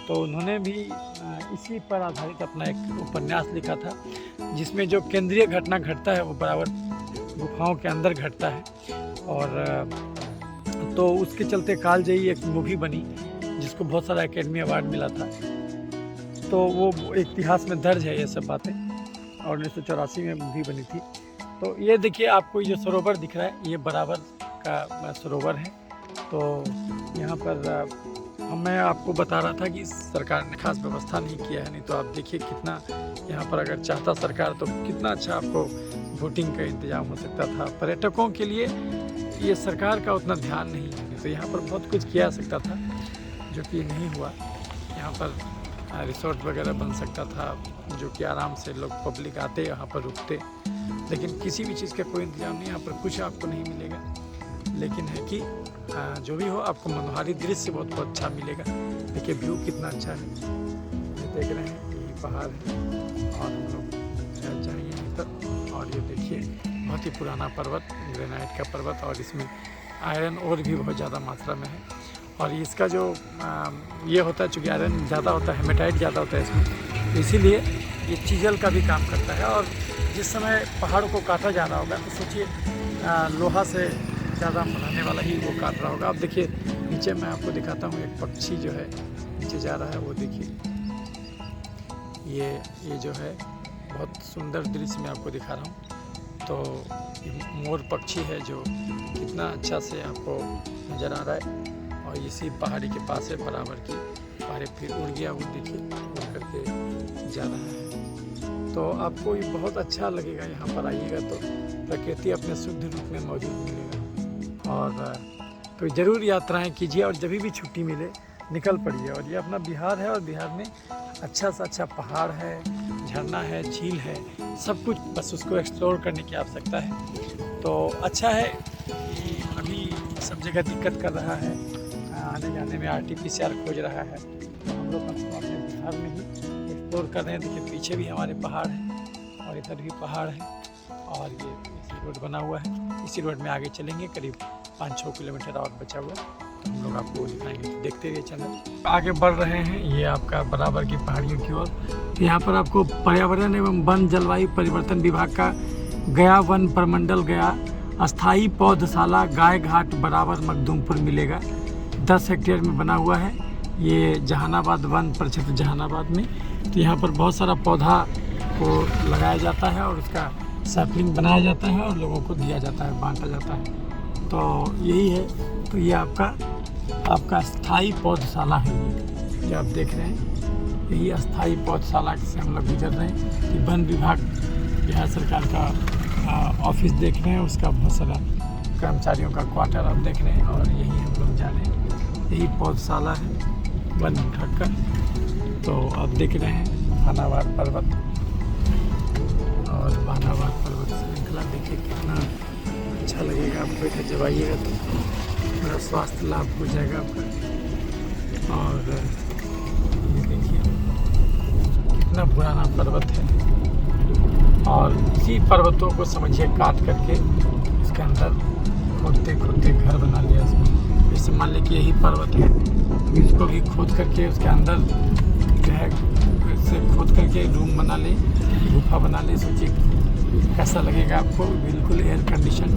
तो उन्होंने भी इसी पर आधारित अपना एक उपन्यास लिखा था जिसमें जो केंद्रीय घटना घटता है वो बराबर गुफाओं के अंदर घटता है। और तो उसके चलते कालजयी एक मूवी बनी जिसको बहुत सारा एकेडमी अवार्ड मिला था। तो वो इतिहास में दर्ज है ये सब बातें और 1984 में मूवी बनी थी। तो ये देखिए आपको ये जो सरोवर दिख रहा है ये बराबर का सरोवर है। तो यहाँ पर मैं आपको बता रहा था कि सरकार ने खास व्यवस्था नहीं किया है, नहीं तो आप देखिए कितना यहाँ पर अगर चाहता सरकार तो कितना अच्छा आपको बोटिंग का इंतजाम हो सकता था। पर्यटकों के लिए ये सरकार का उतना ध्यान नहीं है, तो यहाँ पर बहुत कुछ किया सकता था जो कि नहीं हुआ। यहाँ पर रिसोर्ट वगैरह बन सकता था जो कि आराम से लोग पब्लिक आते यहाँ पर रुकते, लेकिन किसी भी चीज़ का कोई इंतजाम नहीं। यहाँ पर कुछ आपको नहीं मिलेगा, लेकिन है कि जो भी हो आपको मनोहारी दृश्य बहुत अच्छा मिलेगा। देखिए व्यू कितना अच्छा है, ये देख रहे हैं ये पहाड़ है और हम लोग जाएंगे यहीं पर। और ये देखिए बहुत ही पुराना पर्वत, ग्रेनाइट का पर्वत, और इसमें आयरन और भी बहुत ज़्यादा मात्रा में है। और इसका जो ये होता है, चूँकि आयरन ज़्यादा होता है, हेमेटाइट ज़्यादा होता है इसमें, तो इसीलिए ये चीजल का भी काम करता है। और जिस समय पहाड़ को काटा जा रहा होगा तो सोचिए लोहा से ज़्यादा मनाने वाला ही वो काट रहा होगा। अब देखिए नीचे मैं आपको दिखाता हूँ, एक पक्षी जो है नीचे जा रहा है, वो देखिए ये जो है बहुत सुंदर दृश्य मैं आपको दिखा रहा हूँ। तो ये मोर पक्षी है जो कितना अच्छा से आपको नज़र आ रहा है, और इसी पहाड़ी के पास है बराबर की पहाड़ी, फिर उड़ गया वो देखिए उड़ करके जा रहा है। तो आपको ये बहुत अच्छा लगेगा, यहाँ पर आइएगा तो प्रकृति अपने शुद्ध रूप में मौजूद मिलेगा। और तो ज़रूर यात्राएं कीजिए, और जब भी छुट्टी मिले निकल पड़िए। और ये अपना बिहार है, और बिहार में अच्छा से अच्छा पहाड़ है, झरना है, झील है, सब कुछ, बस उसको एक्सप्लोर करने की आवश्यकता है। तो अच्छा है कि अभी सब जगह दिक्कत कर रहा है, आने जाने में RT-PCR खोज रहा है, तो हम लोग अपने बिहार में ही एक्सप्लोर कर रहे हैं। देखिए पीछे भी हमारे पहाड़ हैं और इधर भी पहाड़ है, और ये इसी रोड बना हुआ है, इसी रोड में आगे चलेंगे, करीब 5-6 किलोमीटर और बचा हुआ, तो हम लोग आपको दिखाएंगे। तो देखते रहिए चैनल। आगे बढ़ रहे हैं, ये आपका बराबर की पहाड़ियों की ओर। यहाँ पर आपको पर्यावरण एवं वन जलवायु परिवर्तन विभाग का गया वन प्रमंडल गया अस्थाई पौधशाला गाय घाट बराबर मखदूमपुर मिलेगा। 10 हेक्टेयर में बना हुआ है, ये जहानाबाद वन परिक्षेत्र जहानाबाद में। तो यहाँ पर बहुत सारा पौधा को लगाया जाता है, और उसका सैपलिंग बनाया जाता है, और लोगों को दिया जाता है, बांटा जाता है। तो यही है। तो ये आपका अस्थाई पौधशाला है, ये जो आप देख रहे हैं, यही अस्थाई पौधशाला से हम लोग गुजर रहे हैं। कि वन विभाग बिहार सरकार का ऑफिस देख रहे हैं, उसका बहुत सारा कर्मचारियों का क्वार्टर आप देख रहे हैं, और यही हम लोग जा रहे हैं। यही पौधशाला है वन विभाग का। तो आप देख रहे हैं भानावार पर्वत, और भानावार पर्वत श्रृंखला देखिए कितना अच्छा लगेगा आपको। इधर जब आइएगा तो बड़ा स्वास्थ्य लाभ हो जाएगा आपका। और ये देखिए कितना पुराना पर्वत है, और इसी पर्वतों को समझिए काट करके इसके अंदर खोदते खोदते घर बना लिया इसमें। जैसे मान लें कि यही पर्वत है, तो इसको भी खोद करके उसके अंदर जो है इससे खोद करके रूम बना ले, गुफा बना ले। सोचिए कैसा लगेगा आपको, बिल्कुल एयर कंडीशन,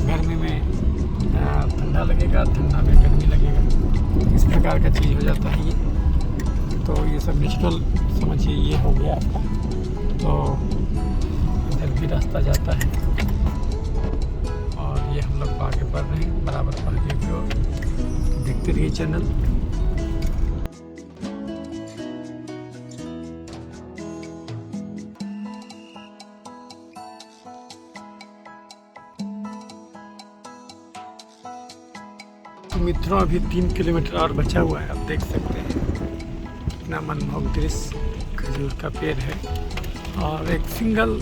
गर्मी में ठंडा लगेगा, ठंडा में गर्मी लगेगा, इस प्रकार का चीज़ हो जाता है ये। तो ये सब नेचुरल समझिए ये हो गया आपका। तो इधर भी रास्ता जाता है, और ये हम लोग आगे बढ़ रहे हैं बराबर पहाड़ियों की ओर। देखते रहिए चैनल। तो मित्रों अभी 3 किलोमीटर और बचा हुआ है, आप देख सकते हैं कितना मनमोहक दृश्य। खजूर का पेड़ है, और एक सिंगल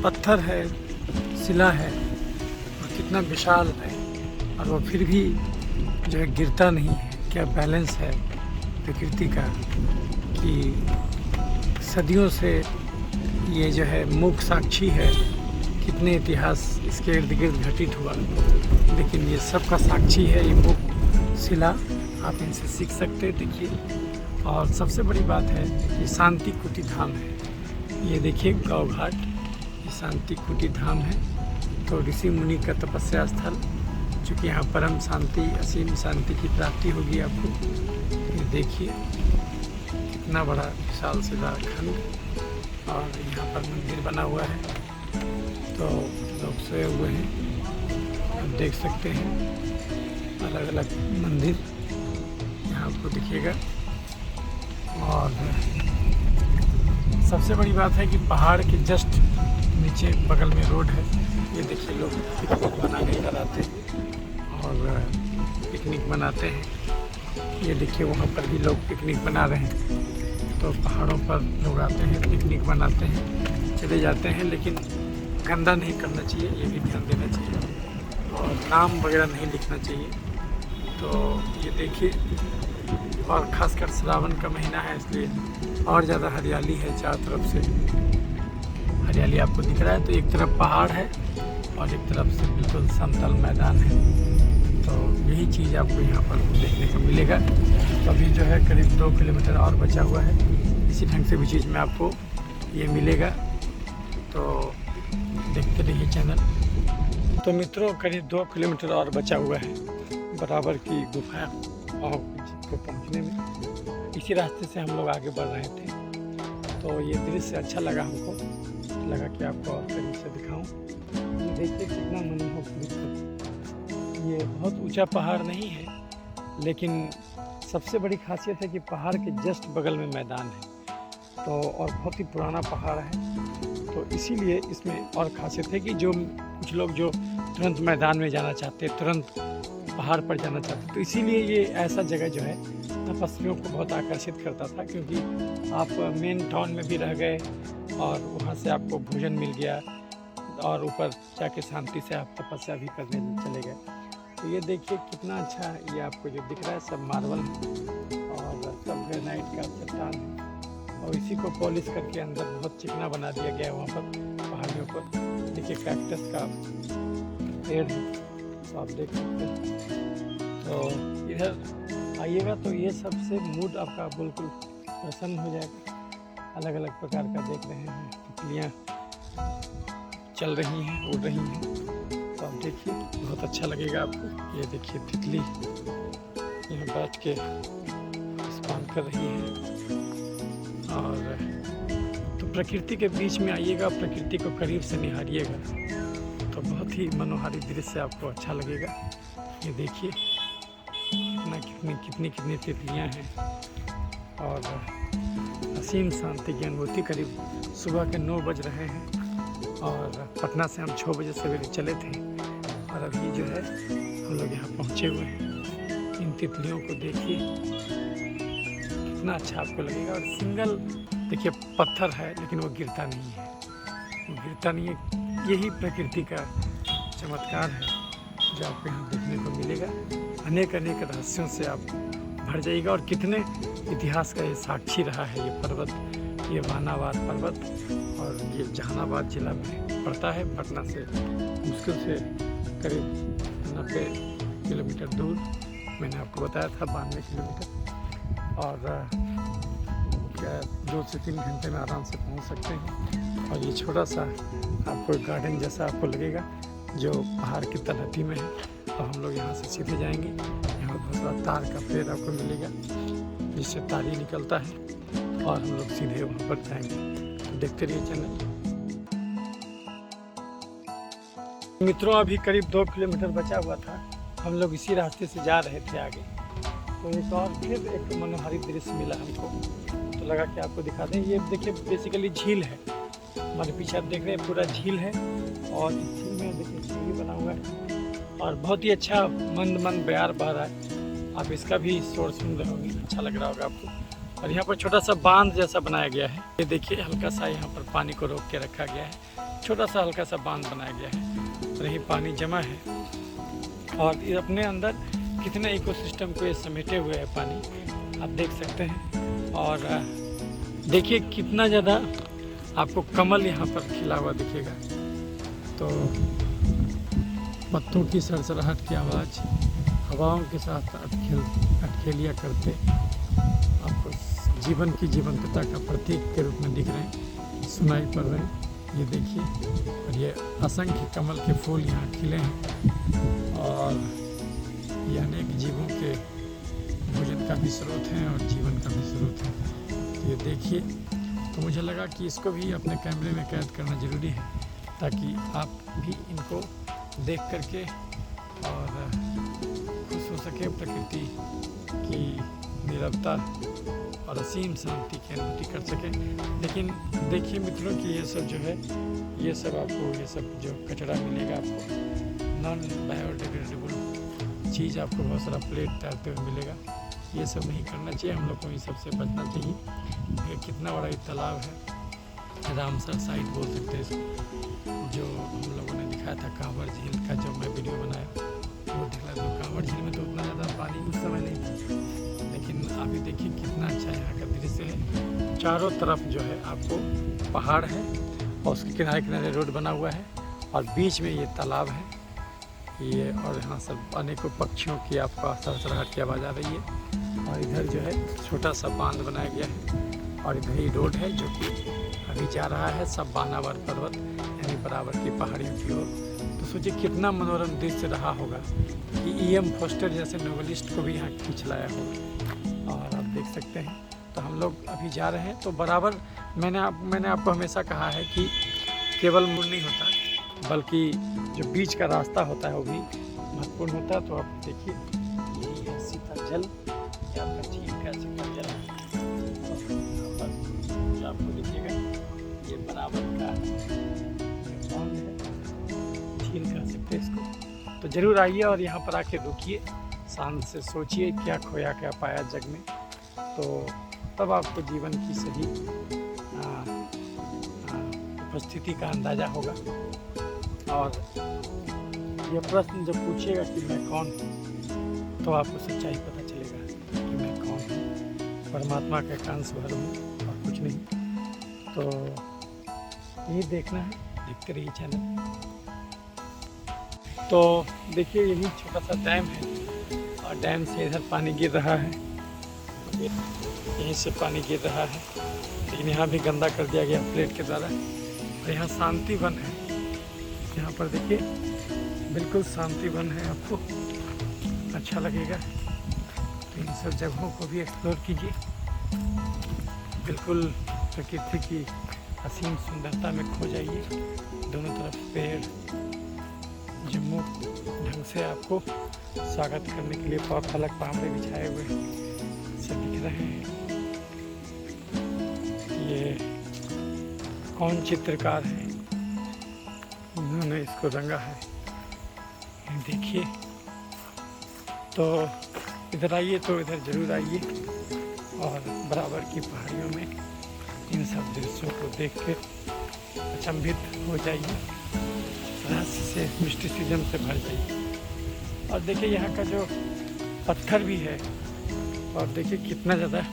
पत्थर है, शिला है, और कितना विशाल है, और वो फिर भी जो है गिरता नहीं है। क्या बैलेंस है प्रकृति का, कि सदियों से ये जो है मूक साक्षी है, कितने इतिहास इसके इर्द गिर्द घटित हुआ, लेकिन ये सब का साक्षी है ये मूक शिला। आप इनसे सीख सकते हैं, देखिए। और सबसे बड़ी बात है कि शांति कुटी धाम है। ये देखिए गौ घाट, ये शांति कुटी धाम है। तो ऋषि मुनि का तपस्या स्थल, चूँकि यहाँ परम शांति, असीम शांति की प्राप्ति होगी आपको। ये देखिए कितना बड़ा विशाल शिला खंड, और यहाँ पर मंदिर बना हुआ है। तो लोग सोए हुए हैं, आप देख सकते हैं अलग अलग मंदिर यहाँ आपको दिखेगा। और सबसे बड़ी बात है कि पहाड़ के जस्ट नीचे बगल में रोड है। ये देखिए लोग पिकनिक बनाने इधर आते हैं और पिकनिक बनाते हैं। ये देखिए वहाँ पर भी लोग पिकनिक बना रहे हैं। तो पहाड़ों पर लोग आते हैं, पिकनिक बनाते हैं, चले जाते हैं, लेकिन गंदा नहीं करना चाहिए, ये भी ध्यान देना चाहिए, और नाम वगैरह नहीं लिखना चाहिए। तो ये देखिए, और ख़ासकर श्रावण का महीना है इसलिए और ज़्यादा हरियाली है, चारों तरफ से हरियाली आपको दिख रहा है। तो एक तरफ पहाड़ है और एक तरफ से बिल्कुल समतल मैदान है। तो यही चीज़ आपको यहाँ पर देखने को मिलेगा। तो अभी जो है करीब 2 किलोमीटर और बचा हुआ है, इसी ढंग से भी चीज़ में आपको ये मिलेगा। तो देखते रहिए चैनल। तो मित्रों करीब 2 किलोमीटर और बचा हुआ है बराबर की गुफा को पहुँचने में। इसी रास्ते से हम लोग आगे बढ़ रहे थे। तो ये दृश्य अच्छा लगा हमको, लगा कि आपको और करीब से दिखाऊं। ये देखिए कितना मनमोहक दृश्य। ये बहुत ऊंचा पहाड़ नहीं है, लेकिन सबसे बड़ी खासियत है कि पहाड़ के जस्ट बगल में मैदान है। तो और बहुत ही पुराना पहाड़ है, तो इसीलिए इसमें और खासियत है कि जो कुछ लोग जो तुरंत मैदान में जाना चाहते हैं, तुरंत पहाड़ पर जाना चाहते हैं, तो इसीलिए ये ऐसा जगह जो है तपस्वियों को बहुत आकर्षित करता था। क्योंकि आप मेन टाउन में भी रह गए और वहाँ से आपको भोजन मिल गया और ऊपर जाके शांति से आप तपस्या भी करने चले गए। तो ये देखिए कितना अच्छा, ये आपको जो दिख रहा है सब मार्बल है और सब ग्रेनाइट का चट्टान है, और इसी को पॉलिश करके अंदर बहुत चिकना बना दिया गया है। वहाँ पर पहाड़ियों पर देखिए कैक्टस का पेड़ है, तो आप देख सकते हैं। तो इधर आइएगा तो ये सबसे मूड आपका बिल्कुल प्रसन्न हो जाएगा। अलग अलग प्रकार का देख रहे हैं, तितलियाँ चल रही हैं, उड़ रही हैं, तो आप देखिए बहुत अच्छा लगेगा आपको। ये देखिए तितली यहाँ बैठ के स्नान कर रही है। और तो प्रकृति के बीच में आइएगा, प्रकृति को करीब से निहारिएगा तो बहुत ही मनोहारी दृश्य आपको अच्छा लगेगा। ये देखिए कितनी तितलियाँ हैं और असीम शांति की अनुभूति। करीब सुबह के 9 बज रहे हैं और पटना से हम 6 बजे सवेरे चले थे और अभी जो है हम लोग यहाँ पहुँचे हुए हैं। इन तितलियों को देखिए कितना अच्छा आपको लगेगा। और सिंगल देखिए पत्थर है, लेकिन वो गिरता नहीं है, वो गिरता नहीं है। यही प्रकृति का चमत्कार है जो आपको यहाँ देखने को मिलेगा। अनेक रहस्यों से आप भर जाइएगा। और कितने इतिहास का ये साक्षी रहा है ये पर्वत, ये वानावार पर्वत, और ये जहानाबाद जिला में पड़ता है। पटना से मुश्किल से करीब 90 किलोमीटर दूर, मैंने आपको बताया था 92 किलोमीटर, और 2 से 3 घंटे में आराम से पहुंच सकते हैं। और ये छोटा सा आपको गार्डन जैसा आपको लगेगा जो पहाड़ की तलहटी में है। और हम लोग यहाँ से सीधे जाएंगे। यहाँ बहुत सारा तार का पेड़ आपको मिलेगा जिससे तार ही निकलता है, और हम लोग सीधे वहाँ पर जाएंगे। देखते रहिए चैनल। मित्रों अभी करीब 2 किलोमीटर बचा हुआ था, हम लोग इसी रास्ते से जा रहे थे आगे। तो एक और फिर एक मनोहारी दृश्य मिला हमको, तो लगा कि आपको दिखा दें। ये देखिए बेसिकली झील है, हमारे पीछे आप देख रहे हैं पूरा झील है, और इस झील में देखिए सीढ़ी बना हुआ है और बहुत ही अच्छा मंद बयार बह रहा है। आप इसका भी शोर सुन रहे होंगे, अच्छा लग रहा होगा आपको। और यहाँ पर छोटा सा बांध जैसा बनाया गया है। ये देखिए हल्का सा यहाँ पर पानी को रोक के रखा गया है, छोटा सा हल्का सा बांध बनाया गया है, और यही पानी जमा है। और ये अपने अंदर कितने इकोसिस्टम को ये समेटे हुए है पानी, आप देख सकते हैं। और देखिए कितना ज़्यादा आपको कमल यहाँ पर खिला हुआ दिखेगा। तो पत्तों की सरसराहट की आवाज़ हवाओं के साथ अटखेलियाँ करते आपको जीवन की जीवंतता का प्रतीक के रूप में दिख रहे हैं, सुनाई पड़ रहे हैं। ये देखिए, और ये असंख्य कमल के फूल यहाँ खिले हैं, और ये अनेक जीवों के भोजन का भी स्रोत हैं और जीवन का भी स्रोत है। तो ये देखिए, तो मुझे लगा कि इसको भी अपने कैमरे में कैद करना ज़रूरी है, ताकि आप भी इनको देख करके और खुश हो सके, प्रकृति की नीरवता और असीम शांति की अनुभूति कर सके। लेकिन देखिए मित्रों कि ये सब जो है, ये सब आपको, ये सब जो कचरा मिलेगा आपको, नॉन बायोडिग्रेडेबल चीज़ आपको बहुत सारा प्लेट तैरते हुए मिलेगा। ये सब नहीं करना चाहिए, हम लोग को इन सबसे बचना चाहिए। ये कितना बड़ा ये तालाब है, रामसर साइट बोल सकते हैं इसको, जो हम लोगों ने दिखाया था कांवर झील का, जो मैं वीडियो बनाया वो दिखला। तो कांवर झील में तो उतना ज़्यादा पानी उस समय नहीं था, लेकिन अभी देखिए कितना अच्छा यहाँ का दृश्य है। चारों तरफ जो है आपको पहाड़ है, और उसके किनारे किनारे रोड बना हुआ है, और बीच में ये तालाब है। ये और यहाँ सब अनेकों पक्षियों की आपको सरसराहट की आवाज़ आ रही है। और इधर जो है छोटा सा बांध बनाया गया है और इधर ही रोड है जो कि अभी जा रहा है सब बानावर पर्वत यानी बराबर की पहाड़ियों की ओर। तो सोचिए कितना मनोरम दृश्य रहा होगा कि E.M. फोस्टर जैसे नोवेलिस्ट को भी यहाँ खींच लाया होगा। और आप देख सकते हैं तो हम लोग अभी जा रहे हैं। तो बराबर मैंने आपको हमेशा कहा है कि केवल मुड़ नहीं होता बल्कि जो बीच का रास्ता होता है वो भी महत्वपूर्ण होता है। तो आप देखिए यही है शीतल जल, या आपका झील का शीतल जल है। जो आपको दिखेगा ये बराबर का पॉन्ड है, झील कह सकते हैं इसको। तो ज़रूर आइए और यहाँ पर आके रुकिए, शांत से सोचिए क्या खोया क्या पाया जग में। तो तब आपको जीवन की सही उपस्थिति का अंदाज़ा होगा। और ये प्रश्न जब पूछिएगा कि मैं कौन हूँ तो आपको सच्चाई पता चलेगा कि मैं कौन हूँ। परमात्मा का एक अंश भर हूँ और कुछ नहीं। तो यही देखना है, देखते रहिए चैनल। तो देखिए यही छोटा सा डैम है और डैम से इधर पानी गिर रहा है, यहीं से पानी गिर रहा है। लेकिन यहाँ भी गंदा कर दिया गया प्लेट के द्वारा। और यहाँ शांति वन है, यहाँ पर देखिए बिल्कुल शांति वन है, आपको अच्छा लगेगा। तो इन सब जगहों को भी एक्सप्लोर कीजिए। बिल्कुल प्रकृति की असीम सुंदरता में खो जाइए। दोनों तरफ पेड़, जम्मू ढंग से आपको स्वागत करने के लिए फलक पामड़े बिछाए हुए से दिख रहे हैं। ये कौन चित्रकार है, उन्होंने इसको रंगा है, देखिए। तो इधर आइए, तो इधर ज़रूर आइए और बराबर की पहाड़ियों में इन सब दृश्यों को देख के अचंभित हो जाइए, रहस्य से, मिस्टिसिज्म से भर जाइए। और देखिए यहाँ का जो पत्थर भी है, और देखिए कितना ज़्यादा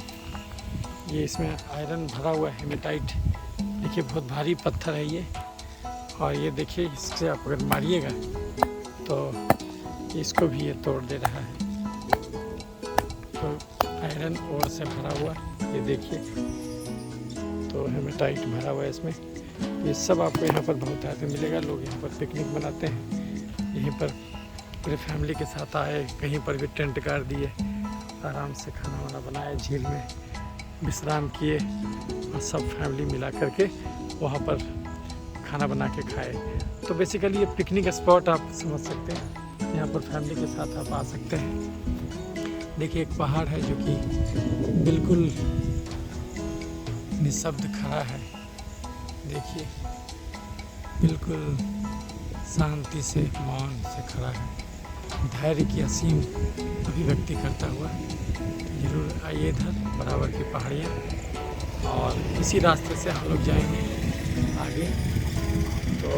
ये इसमें आयरन भरा हुआ है, हेमेटाइट। देखिए बहुत भारी पत्थर है ये। और ये देखिए इससे आप अगर मारिएगा तो इसको भी ये तोड़ दे रहा है। तो आयरन ओर से भरा हुआ ये देखिए, तो हेमेटाइट भरा हुआ है इसमें। ये सब आपको यहाँ पर बहुत ज़्यादा मिलेगा। लोग यहाँ पर पिकनिक मनाते हैं, यहीं पर पूरे फैमिली के साथ आए, कहीं पर भी टेंट गाड़ दिए, आराम से खाना वाना बनाए, झील में विश्राम किए और सब फैमिली मिला करके वहाँ पर खाना बना के खाए। तो बेसिकली ये पिकनिक स्पॉट आप समझ सकते हैं, यहाँ पर फैमिली के साथ आप आ सकते हैं। देखिए एक पहाड़ है जो कि बिल्कुल निशब्द खड़ा है, देखिए बिल्कुल शांति से, मौन से खड़ा है, धैर्य की असीम अभिव्यक्ति करता हुआ। जरूर आइए इधर बराबर की पहाड़ियाँ, और इसी रास्ते से हम लोग जाएंगे आगे। तो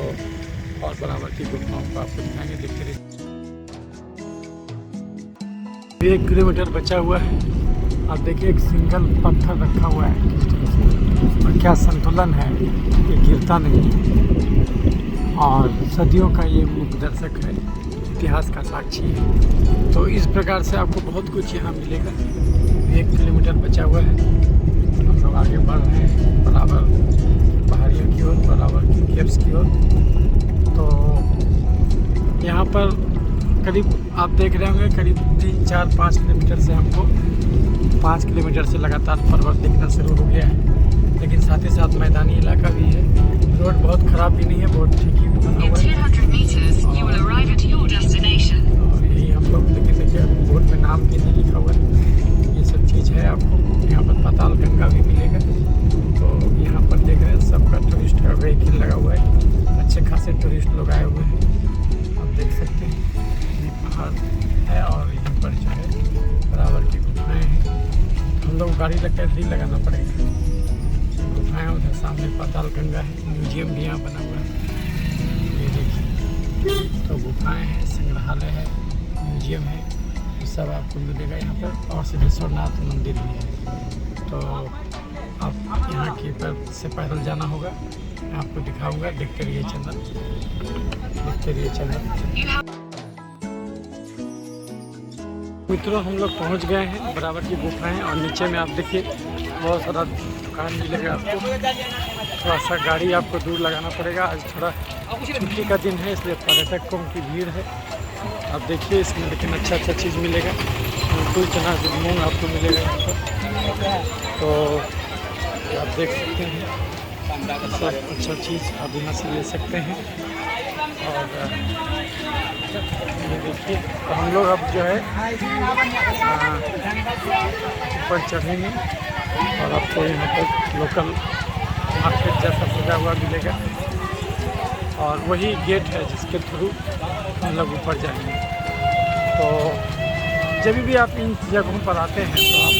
और बराबर की गुफाओं को आपको दिखाएंगे, देखते रहिए। 1 किलोमीटर बचा हुआ है। आप देखिए एक सिंगल पत्थर रखा हुआ है और क्या संतुलन है, ये गिरता नहीं। और सदियों का ये मुखदर्शक है, इतिहास का साक्षी है। तो इस प्रकार से आपको बहुत कुछ यहाँ मिलेगा। 1 किलोमीटर बचा हुआ है, हम लोग आगे बढ़ रहे हैं बराबर पहाड़ियों की ओर, बराबर की केव्स की ओर। तो यहाँ पर करीब आप देख रहे होंगे करीब 3, 4, 5 किलोमीटर से हमको 5 किलोमीटर से लगातार पर्वत दिखना शुरू हो गया है। लेकिन साथ ही साथ मैदानी इलाका भी है, रोड बहुत ख़राब भी नहीं है, बहुत ठीक ही बना हुआ है। और यही हम लोग, लेकिन देखिए बोर्ड में नाम भी नहीं लिखा हुआ है, ये सब चीज़ है। आपको यहाँ पर पाताल गंगा भी मिलेगा। तो यहाँ पर देख रहे हैं सबका टूरिस्ट का व्हीकल लगा हुआ है, अच्छे खासे टूरिस्ट लोग आए हुए हैं, आप देख सकते हैं। ये पहाड़ है और यहाँ पर जो है बराबर की गुफाएँ हैं। हम लोग गाड़ी लगकर ही लगाना पड़ेगा। गुफाएँ उधर सामने पाताल गंगा है, म्यूजियम भी यहाँ बना हुआ है, ये देखिए। तो गुफाएँ हैं, संग्रहालय है, म्यूजियम है, ये सब आपको मिलेगा यहाँ पर। और सिद्धेश्वरनाथ मंदिर भी है। तो आप यहाँ की पर से पैदल जाना होगा, मैं आपको दिखाऊंगा। देखते रहिए चैनल, देखते रहिए चैनल। मित्रों हम लोग पहुंच गए हैं बराबर की गुफाएं और नीचे में आप देखिए बहुत सारा दुकान मिलेगा आपको। थोड़ा सा गाड़ी आपको दूर लगाना पड़ेगा, आज थोड़ा छुट्टी का दिन है इसलिए पर्यटकों की भीड़ है। आप देखिए इसमें लेकिन अच्छा चीज़ मिलेगा, बिल्कुल चना मूंग आपको मिलेगा यहाँ पर। तो आप देख सकते हैं सब अच्छा चीज़ आप यहाँ से ले सकते हैं। और ये देखिए तो हम लोग अब जो है ऊपर चढ़ेंगे और आपको यहाँ पर लोकल मार्केट जैसा सजा हुआ मिलेगा और वही गेट है जिसके थ्रू हम लोग ऊपर जाएंगे। तो जब भी आप इन जगहों पर आते हैं तो आप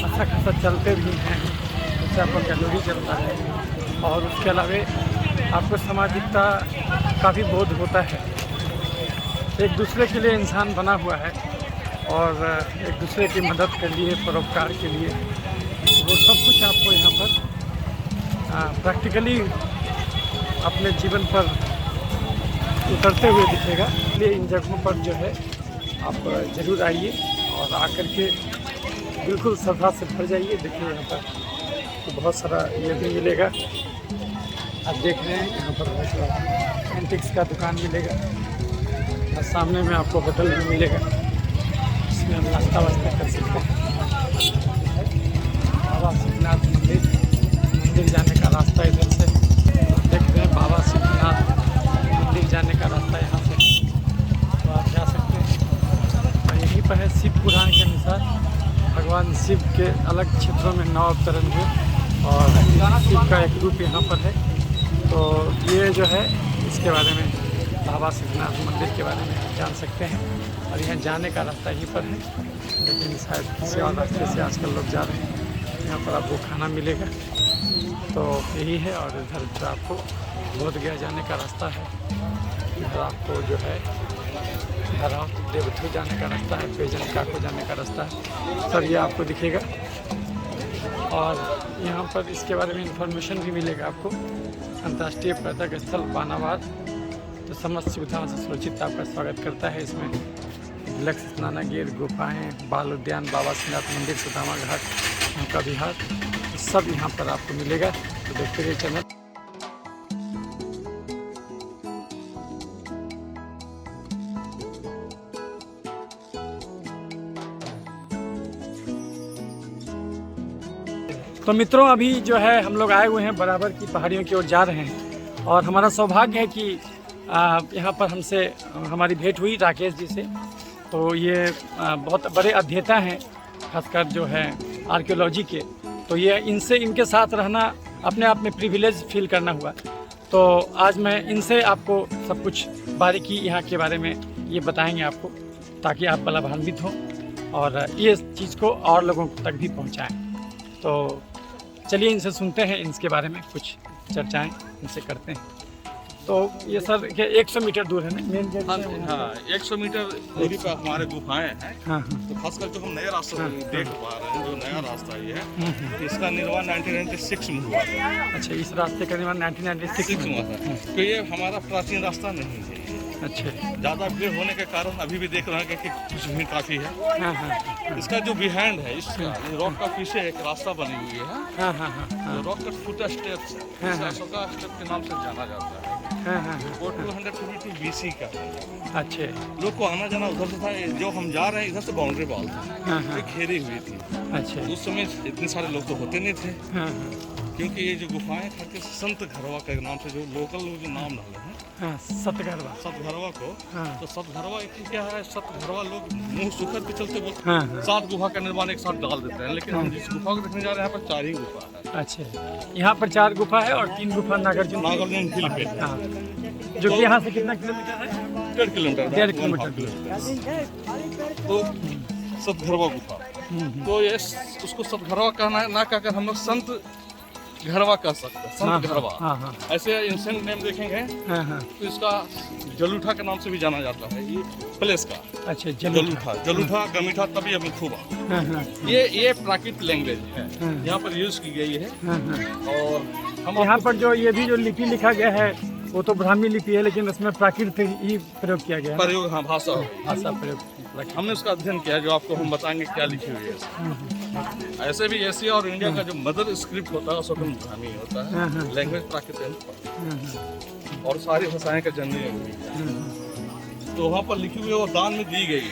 अच्छा खासा चलते भी हैं, उससे आपका कैलोरी चलता है और उसके अलावा आपको सामाजिकता का भी बोध होता है। एक दूसरे के लिए इंसान बना हुआ है और एक दूसरे की मदद के लिए, परोपकार के लिए, वो सब कुछ आपको यहाँ पर प्रैक्टिकली अपने जीवन पर उतरते हुए दिखेगा। इसलिए इन जगहों पर जो है आप ज़रूर आइए और आकर के बिल्कुल श्रद्धा से भर जाइए। देखिए यहाँ पर तो बहुत सारा ये भी मिलेगा, आप देख रहे हैं यहाँ पर बहुत सारा एंटिक्स का दुकान मिलेगा और सामने में आपको होटल भी मिलेगा, इसमें हम नाश्ता वास्ता कर सकते हैं। बाबा सिद्धनाथ मंदिर जाने का रास्ता इधर से देख रहे हैं, बाबा सिद्धनाथ मंदिर जाने का रास्ता यहाँ से तो आप जा सकते हैं। और यहीं पर है शिव पुराण के अनुसार भगवान शिव के अलग क्षेत्रों में 9 अवतरण हुए और शिव का एक रूप यहाँ पर है। तो ये जो है इसके बारे में बाबा सिद्धनाथ मंदिर के बारे में आप जान सकते हैं और यहाँ जाने का रास्ता यहीं पर है, लेकिन शायद किसी और रास्ते से आजकल लोग जा रहे हैं। यहाँ पर आपको खाना मिलेगा तो यही है। और इधर जो आपको बोध गया जाने का रास्ता है, इधर आपको जो है धराव देवथु जाने का रास्ता है, बेजनका को जाने का रास्ता है, सब ये आपको दिखेगा। और यहाँ पर इसके बारे में इंफॉर्मेशन भी मिलेगा आपको। अंतर्राष्ट्रीय पर्यटक स्थल बानावाद तो समस्त सुविधाओं से सुरक्षित आपका स्वागत करता है। इसमें लक्ष्य स्नानागिर, गुफाएँ, बाल उद्यान, बाबा सिद्धनाथ मंदिर, सुदामा घाट, उनका विहार, सब यहाँ पर आपको मिलेगा। तो देखते रहिए चैनल। तो मित्रों अभी जो है हम लोग आए हुए हैं बराबर की पहाड़ियों की ओर जा रहे हैं और हमारा सौभाग्य है कि यहाँ पर हमसे हमारी भेंट हुई राकेश जी से। तो ये बहुत बड़े अध्येता हैं, खासकर जो है आर्कियोलॉजी के। तो ये इनके साथ रहना अपने आप में प्रिविलेज फील करना हुआ। तो आज मैं इनसे आपको सब कुछ बारीकी यहाँ के बारे में ये बताएंगे आपको, ताकि आप लाभान्वित हों और ये चीज़ को और लोगों तक भी पहुँचाएँ। तो चलिए इनसे सुनते हैं, इनके बारे में कुछ चर्चाएं इनसे करते हैं। तो ये सर 100 मीटर दूर है ना मेन गेट? हाँ 100 मीटर दूरी पर हमारे गुफाएं हैं। हाँ। तो खासकर जो हम नया रास्ता देख पा रहे हैं, जो नया रास्ता ये है, इसका निर्माण 1996 में हुआ था। अच्छा, इस रास्ते का निर्माण 1996 में हुआ था। तो ये हमारा प्राचीन रास्ता नहीं है। अच्छा, ज़्यादा भीड़ होने के कारण अभी भी देख रहे हैं कि कुछ भीड़ काफ़ी है। हाँ हाँ। इसका जो बिहाइंड है, इस रॉक का पीछे एक रास्ता बनी हुई है। हाँ हाँ हाँ। रॉक का फुट स्टेप्स है, इसे अशोका स्टेप के नाम से जाना जाता है। हाँ हाँ। वो 250 BC का है। अच्छे, लोग को आना जाना उधर से था, जो हम जा रहे हैं इधर से बाउंड्री वॉल था, हाँ हाँ। ये घेरी हुई थी। अच्छा, उस समय इतने सारे लोग तो होते नहीं थे, हाँ हाँ। क्योंकि ये जो गुफाएं खाते संत घरवा के नाम से जो लोकल लोग जो नाम डाले हैं, हाँ, सतगरवा, सतघरवा को। हाँ। तो सतघरवा एक क्या है, सतघरवा लोग मुंह सुखद के चलते बोलते हाँ हैं। हाँ। 7 गुफा का निर्माण एक साथ डाल देते हैं, लेकिन हम जिस गुफा को देखने जा रहे हैं यहाँ पर 4 ही गुफा है। अच्छा, यहाँ पर 4 गुफा है और 3 गुफा नागार्जुन हिल पे है। हाँ, जो कि यहाँ से कितना किलोमीटर है? 1.5 किलोमीटर। 1.5 किलोमीटर। तो सतघरवा गुफा, तो ये उसको सतघरवा कहना ना कहकर हम लोग संत घरवा कह सकते हैं, संत घरवा। हाँ हाँ। ऐसे एंशिएंट नेम देखेंगे हाँ हाँ। तो इसका जलूठा के नाम से भी जाना जाता है, ये प्लेस का। अच्छा, जलूठा गमीठा तभी अभी खूबा। हाँ हाँ। ये प्राकृतिक लैंग्वेज है, यहाँ पर यूज की गई है। हाँ हाँ। और हम यहाँ पर जो ये भी जो लिपि लिखा गया है वो तो ब्राह्मी लिपि है, लेकिन उसमें प्राकृत ही प्रयोग किया गया है, प्रयोग, हाँ, भाषा हो। भाषा प्रयोग। हमने उसका अध्ययन किया जो आपको हम बताएंगे क्या लिखी हुई है। ऐसे भी एशिया और इंडिया का जो मदर स्क्रिप्ट होता है वो स्वतंत्र ब्राह्मी होता है, लैंग्वेज प्राकृत और सारी भाषाएं का जन्म हुई है। तो वहाँ पर लिखी हुई है और दान में दी गई।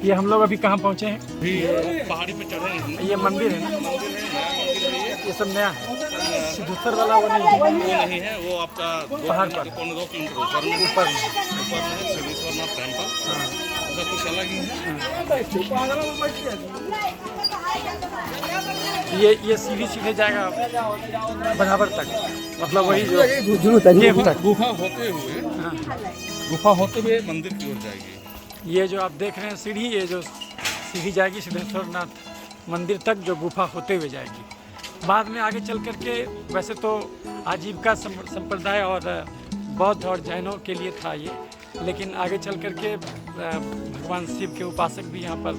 ये हम लोग अभी कहाँ पहुँचे हैं? भी पहाड़ी पे चढ़े हैं। ये मंदिर है ना? मंदिर है, नया मंदिर है ये। ये सब नया है, सिद्धेश्वर वाला वो नहीं है? वो नहीं है, वो आपका पहाड़ पर, 2 किलोमीटर ऊपर में ऊपर में। है सिद्धेश्वरनाथ टेम्पल। सब कुछ अलग ही है। ये सीढ़ी सीधे जाएगा बराबर तक, मतलब वही जो गुफा होते हुए मंदिर की ओर जाएगी। ये जो आप देख रहे हैं सीढ़ी, ये जो सीढ़ी जाएगी सिद्धेश्वरनाथ मंदिर तक, जो गुफा होते हुए जाएगी। बाद में आगे चल करके, वैसे तो आजीविका संप्रदाय और बौद्ध और जैनों के लिए था ये, लेकिन आगे चल करके भगवान शिव के उपासक भी यहाँ पर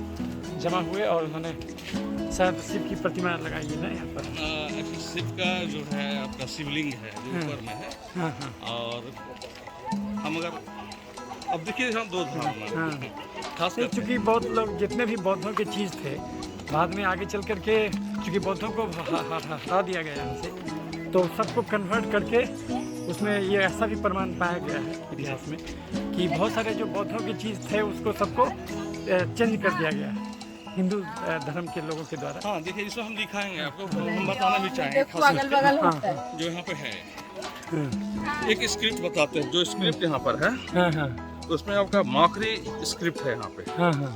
जमा हुए और उन्होंने शायद शिव की प्रतिमा लगाई है ना यहाँ पर। शिव का जो है आपका शिवलिंग है जो ऊपर में है। हाँ हाँ और हम अगर अब देखिए हम 2 धाम में खास नहीं, चूँकि बहुत लोग जितने भी बौद्धों के चीज़ थे, बाद में आगे चल करके चूँकि बौद्धों को हटा दिया गया यहाँ से, तो सबको कन्वर्ट करके उसमें ये ऐसा भी प्रमाण पाया गया है इतिहास में कि बहुत सारे जो बौद्धों की चीज़ थे उसको सबको चेंज कर दिया गया है हिंदू धर्म के लोगों के द्वारा। हाँ देखिए, इसमें हम दिखाएंगे आपको, हम बताना भी चाहेंगे जो यहाँ पे है। एक स्क्रिप्ट बताते हैं, जो स्क्रिप्ट यहाँ पर है। हाँ हाँ उसमें आपका माकरी स्क्रिप्ट है यहाँ पे। हाँ हाँ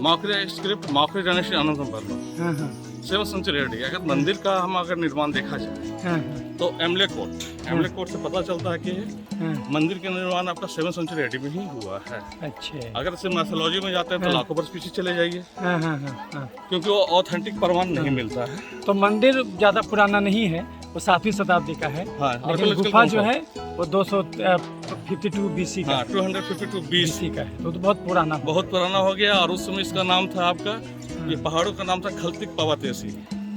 माकरी स्क्रिप्ट, माकरी जनरेशन आनंद वर्मा, हाँ हाँ 7th सेंचुरी। अगर मंदिर का हम अगर निर्माण देखा जाए हाँ तो एमले कोट से पता चलता है कि हाँ। मंदिर का निर्माण आपका 7th सेंचुरी AD में ही हुआ है। अच्छा। अगर से मैथोलॉजी में जाते हैं तो लाखों वर्ष पीछे चले जाइए, हाँ हाँ हाँ हाँ, क्योंकि वो ऑथेंटिक प्रमाण नहीं मिलता है। तो मंदिर ज़्यादा पुराना नहीं है, वो 7वीं शताब्दी का है। हाँ, लेकिन गुफा जो है वो 252 BC का, 252 BC का है, तो बहुत पुराना है। बहुत पुराना हो गया। और उस समय इसका नाम था आपका, ये पहाड़ों का नाम था खल्तिक पवातेसी।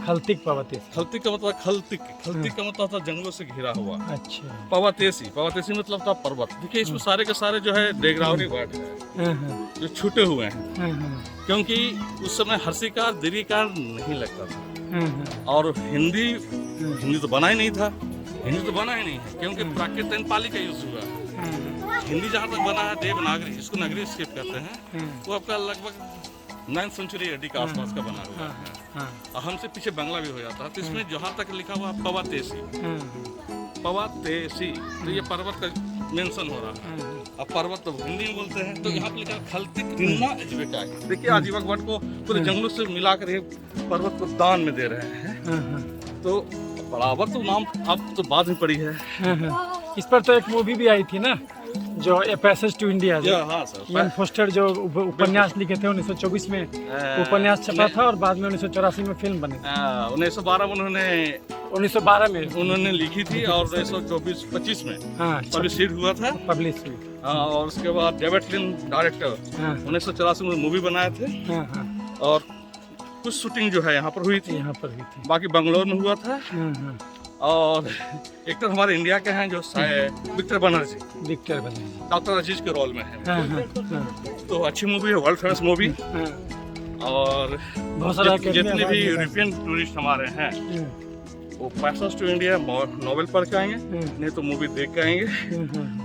खल्तिक पवातेसी, खल्तिक का मतलब खल्तिक का मतलब था जंगलों से घिरा हुआ। अच्छा। पवातेसी मतलब था पर्वत। देखिए इसमें सारे के सारे जो है डेगरावरी वर्ड है जो छूटे हुए हैं, क्योंकि उस समय हर्षिकार दीर्घिकार नहीं लगता था। और हिंदी तो बना ही नहीं था, क्योंकि प्राकृत नेपाली का यूज हुआ। हिंदी जहाँ तक बना है देवनागरी, इसको नगरी स्क्रिप्ट कहते हैं, वो आपका लगभग 9th सेंचुरी AD का आसपास का बना हुआ है। और हमसे पीछे बांग्ला भी हो जाता है। तो इसमें जहाँ तक लिखा हुआ पवातेसी, तो ये पर्वत का मेंशन हो रहा है। अब पर्वत तो हिंदी में बोलते हैं, तो यहाँ पे लिखा खल्तिक तिन्ना अजविका है। देखिए आजीवक वर्ड को पूरे जंगलों से मिलाकर ये पर्वत को दान में दे रहे हैं। तो बराबर तो नाम अब तो बाद में पड़ी है। इस पर तो एक मूवी भी आई थी ना, जो ए पैसेज टू इंडिया, हाँ सर, इयान फोस्टर जो उपन्यास लिखे थे 1924 में उपन्यास छपा था और बाद में 1984 में फिल्म बनी। 1912 में उन्होंने लिखी थी और 1924-25 में पब्लिश हुआ था। पब्लिश हुई। और उसके बाद डेविड लिन डायरेक्टर 1984 में मूवी बनाए थे। और कुछ शूटिंग जो है यहाँ पर हुई थी, बाकी बंगलोर में हुआ था। और एक्टर हमारे इंडिया के हैं जो विक्टर बनर्जी डॉक्टर अजीज के रोल में है। तो अच्छी मूवी है, वर्ल्ड फेमस मूवी। और जितने भी यूरोपियन टूरिस्ट हमारे हैं वो पैसेज टू इंडिया नॉवेल पढ़ के आएंगे, नहीं तो मूवी देख के आएंगे।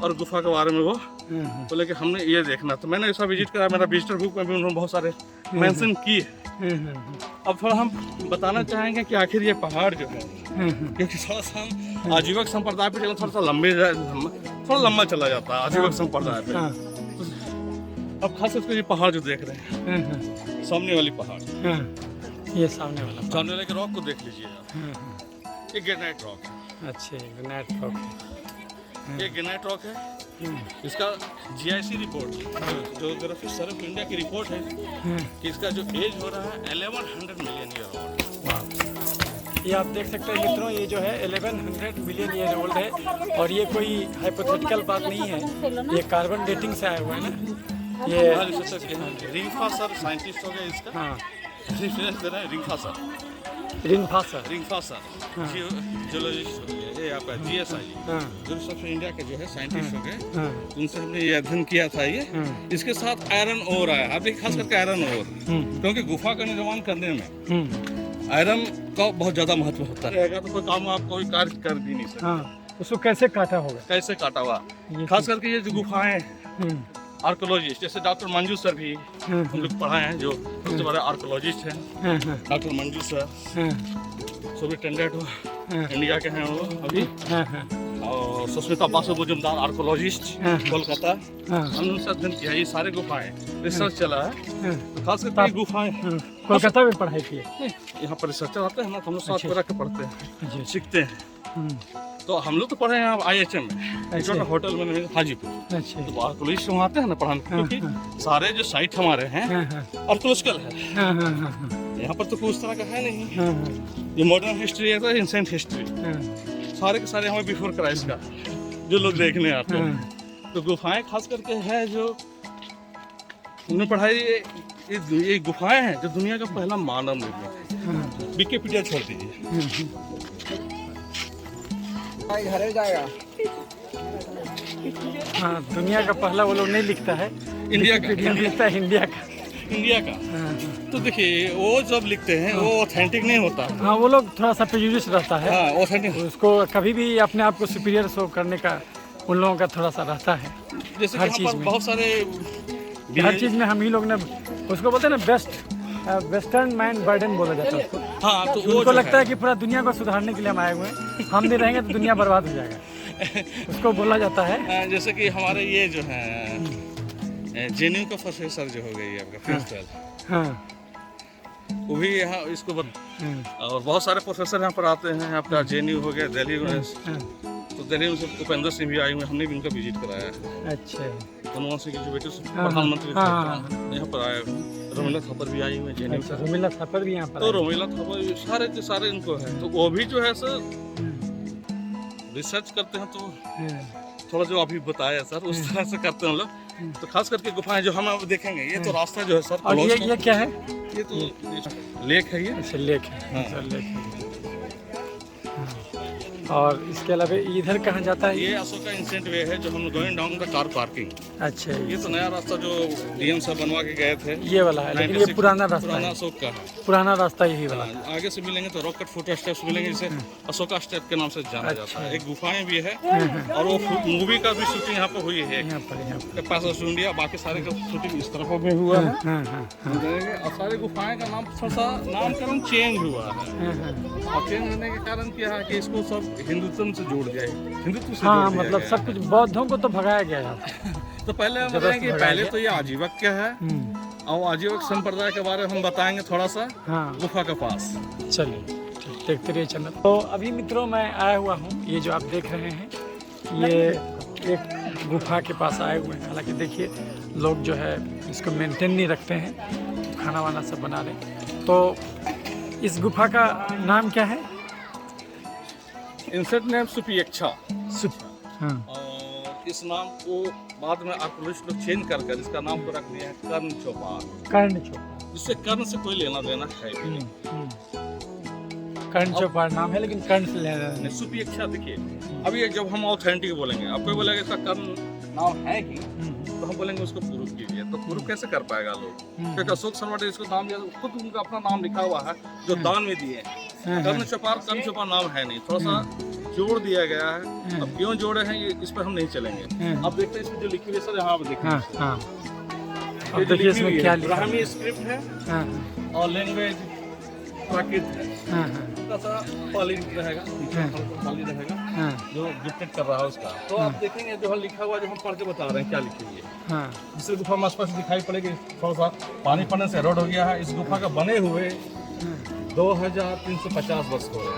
और गुफा के बारे में वो बोले कि हमने ये देखना, तो मैंने ऐसा विजिट करा। मेरा विजिटर बुक में भी उन्होंने बहुत सारे मेंशन किए। अब थोड़ा हम बताना चाहेंगे कि आखिर ये पहाड़ जो है, क्योंकि थोड़ा सा हम आजीवक संप्रदाय पे थोड़ा लंबा चला जाता है आजीवक संप्रदाय पे। अब खास करके ये पहाड़ जो देख रहे हैं, सामने वाली पहाड़, ये सामने वाले के रॉक को देख लीजिए आप। ये ग्रेनाइट रॉक है। अच्छा, ग्रेनाइट रॉक है। ये ग्रेनाइट रॉक है। इसका GIC report, geographic survey of India की रिपोर्ट है कि इसका जो एज हो रहा है 1100 मिलियन ईयर ओल्ड। ये आप देख सकते हैं मित्रों, ये जो है 1100 मिलियन ईयर ओल्ड है। और ये कोई हाइपोथेटिकल बात नहीं है, ये कार्बन डेटिंग से आया हुआ है ना। ये रिंगफा सर साइंटिस्ट हो गए इसका। हाँ, रिंगफा सर रिंगफा सर जियोलॉजिस्ट हो गया। ये आपका GSI हाँ जो रिसर्च इंडिया के जो है साइंटिस्ट हो गए, हाँ उनसे हमने ये अध्ययन किया था ये। इसके साथ आयरन ओर आया, आप देखिए खास करके आयरन ओर, क्योंकि गुफा का निर्माण करने में आयरन का बहुत ज्यादा महत्व होता है। रहेगा तो कोई काम आप कोई कार्य कर भी नहीं सकते। हाँ, उसको कैसे काटा होगा? कैसे काटा हुआ, खास करके ये जो गुफाएं आर्कोलॉजिस्ट जैसे डॉक्टर मंजू सर भी हम लोग पढ़ाए हैं, जो सबसे बड़े आर्कोलॉजिस्ट हैं doctor Manju sir, superintendent India के हैं वो अभी, और सुष्मिता बासु मुजुमदार आर्कोलॉजिस्ट कोलकाता, हमने उनसे अध्ययन किया। ये सारे गुफाएं रिसर्च चला है, तो खास करके ये गुफाएं कोलकाता में पढ़ाई की है। यहाँ पर रिसर्चर आते हैं ना, तो हम लोग साथ में रख के पढ़ते हैं, सीखते हैं। तो हम लोग तो पढ़े हैं आप IHM में, छोटा होटल में हाजीपुर। अच्छा, तो आर्कोलॉजिस्ट वहाँ आते हैं ना पढ़ाने, क्योंकि सारे जो साइट हमारे हैं आर्कोलॉजिकल है। यहाँ पर तो कुछ तरह का है नहीं, ये मॉडर्न हिस्ट्री है तो एंशिएंट हिस्ट्री, सारे के सारे हमें बिफोर क्राइस्ट का जो लोग देखने आते हैं। तो गुफाएं खास करके है जो उन्होंने पढ़ाई, ये गुफाएं हैं जो दुनिया का पहला मानव निर्मित है। विकिपीडिया छोड़ दीजिए, घर जाएगा। हाँ, दुनिया का पहला वो लोग नहीं लिखता है, इंडिया का लिखता है इंडिया का। तो देखिए वो जब लिखते हैं वो ऑथेंटिक नहीं होता। हाँ, वो लोग थोड़ा सा प्रेजुडिस रहता है। हाँ, ऑथेंटिक उसको कभी भी अपने आप को सुपीरियर शो करने का उन लोगों का थोड़ा सा रहता है। जैसे हर कि चीज में, बहुत सारे हर चीज में हम ही लोग ने उसको बोलते हैं ना वेस्टर्न माइंड बर्डन बोला जाता है उसको। हाँ, तो उनको लगता है कि पूरा दुनिया को सुधारने के लिए हम आए हुए हैं, हम नहीं रहेंगे तो दुनिया बर्बाद हो जाएगा, उसको बोला जाता है। जैसे कि हमारे ये जो है जेएनयू का प्रोफेसर जो हो गई है आपका प्रिंसिपल, हाँ, वो भी यहाँ इसको और बहुत सारे प्रोफेसर यहाँ पर आते हैं। आपका जेएनयू हो गया दिल्ली में, तो दिल्ली में से उपेंद्र सिंह भी आए हुए, हमने भी उनका विजिट कराया है। अच्छा, मनमोहन सिंह के जो बेटे प्रधानमंत्री थे यहाँ पर आए हुए। रोमिला थापर भी आई हुई है जेएनयू से। रोमिला थापर भी यहाँ पर, तो रोमिला थापर सारे के सारे इनको है, तो वो भी जो है सर रिसर्च करते हैं, तो थोड़ा जो अभी बताया सर उस तरह से करते हैं हम लोग। तो खास करके गुफाएं जो हम अब देखेंगे, ये तो रास्ता जो है सर, और ये क्या है? ये तो लेक है, ये अच्छा लेक है। हाँ। अच्छा, लेक है। और इसके अलावा इधर कहाँ जाता है? ये अशोका इंसेंट वे है जो हम going down the car parking. अच्छा, ये तो नया रास्ता जो डीएम साहब बनवा के गए थे, ये वाला है, लेकिन ये पुराना रास्ता पुराना है, अशोक का है, पुराना रास्ता यही वाला। हाँ, आगे से मिलेंगे तो रॉकेट फुट स्टेप्स मिलेंगे, जिसे अशोका स्टेप के नाम से जाना जाता है। एक गुफाएं भी है, और वो मूवी का भी शूटिंग यहाँ पर हुई है, यहाँ पर पास इंडिया, बाकी सारे का शूटिंग इस तरफ में हुआ है। और सारे गुफाएं का नाम थोड़ा सा नामकरण चेंज हुआ है, और चेंज होने के कारण क्या है कि इसको सब हिंदुत्व से जोड़ दिया है, हिंदुत्व से हाँ, जोड़ दिया मतलब गया सब कुछ बौद्धों को तो भगाया गया है। तो पहले हम बताएंगे, पहले तो ये आजीवक क्या है, और आजीवक संप्रदाय के बारे में हम बताएंगे थोड़ा सा गुफा के पास। चलिए, देखते रहिए चैनल। तो अभी मित्रों मैं आया हुआ हूँ, ये जो आप देख रहे हैं, ये एक गुफा के पास आए हुए हैं। हालांकि देखिए लोग जो है इसको मेंटेन नहीं रखते हैं, खाना वाना सब बना रहे हैं। तो इस गुफा का नाम क्या है? इंसेंट नेम सुपियक्षा। हाँ, और इस नाम को बाद में आर्कोलॉजिस्ट लोग चेंज कर इसका नाम को रख दिया है कर्ण चौपाल। कर्ण चौपाल, जिससे कर्ण से कोई लेना देना है भी नहीं। कर्ण चौपाल नाम है, लेकिन कर्ण से लेना नहीं। सुपियक्षा देखिए, अभी जब हम ऑथेंटिक बोलेंगे, अब कोई बोलेगा इसका कर्ण नाम है ही, तो हम बोलेंगे उसको प्रूफ कीजिए, तो प्रूफ कैसे कर पाएगा लोग? क्योंकि अशोक सरवटे इसको नाम दिया, खुद उनका अपना नाम लिखा हुआ है जो दान में दिए हैं। कर्ण चौपाल नाम है नहीं, थोड़ा सा जोड़ दिया गया है। अब क्यों जोड़े हैं ये इस पर हम नहीं चलेंगे। अब देखते हैं इसमें जो लिखी हुई है सर, यहाँ पे देखिए, अब देखिए इसमें क्या लिखा है। ब्राह्मी स्क्रिप्ट है, और लैंग्वेज प्राकृत है, थोड़ा सा पाली रहेगा, पाली रहेगा जो डिक्टेट कर रहा है उसका। तो आप देखेंगे जो लिखा हुआ, जो हम पढ़ के बता रहे हैं क्या लिखी हुई है, जिससे गुफा में आसपास दिखाई पड़ेगी। थोड़ा सा पानी पड़ने से एरोड हो गया है। इस गुफा का बने हुए 2350 वर्ष हो रहे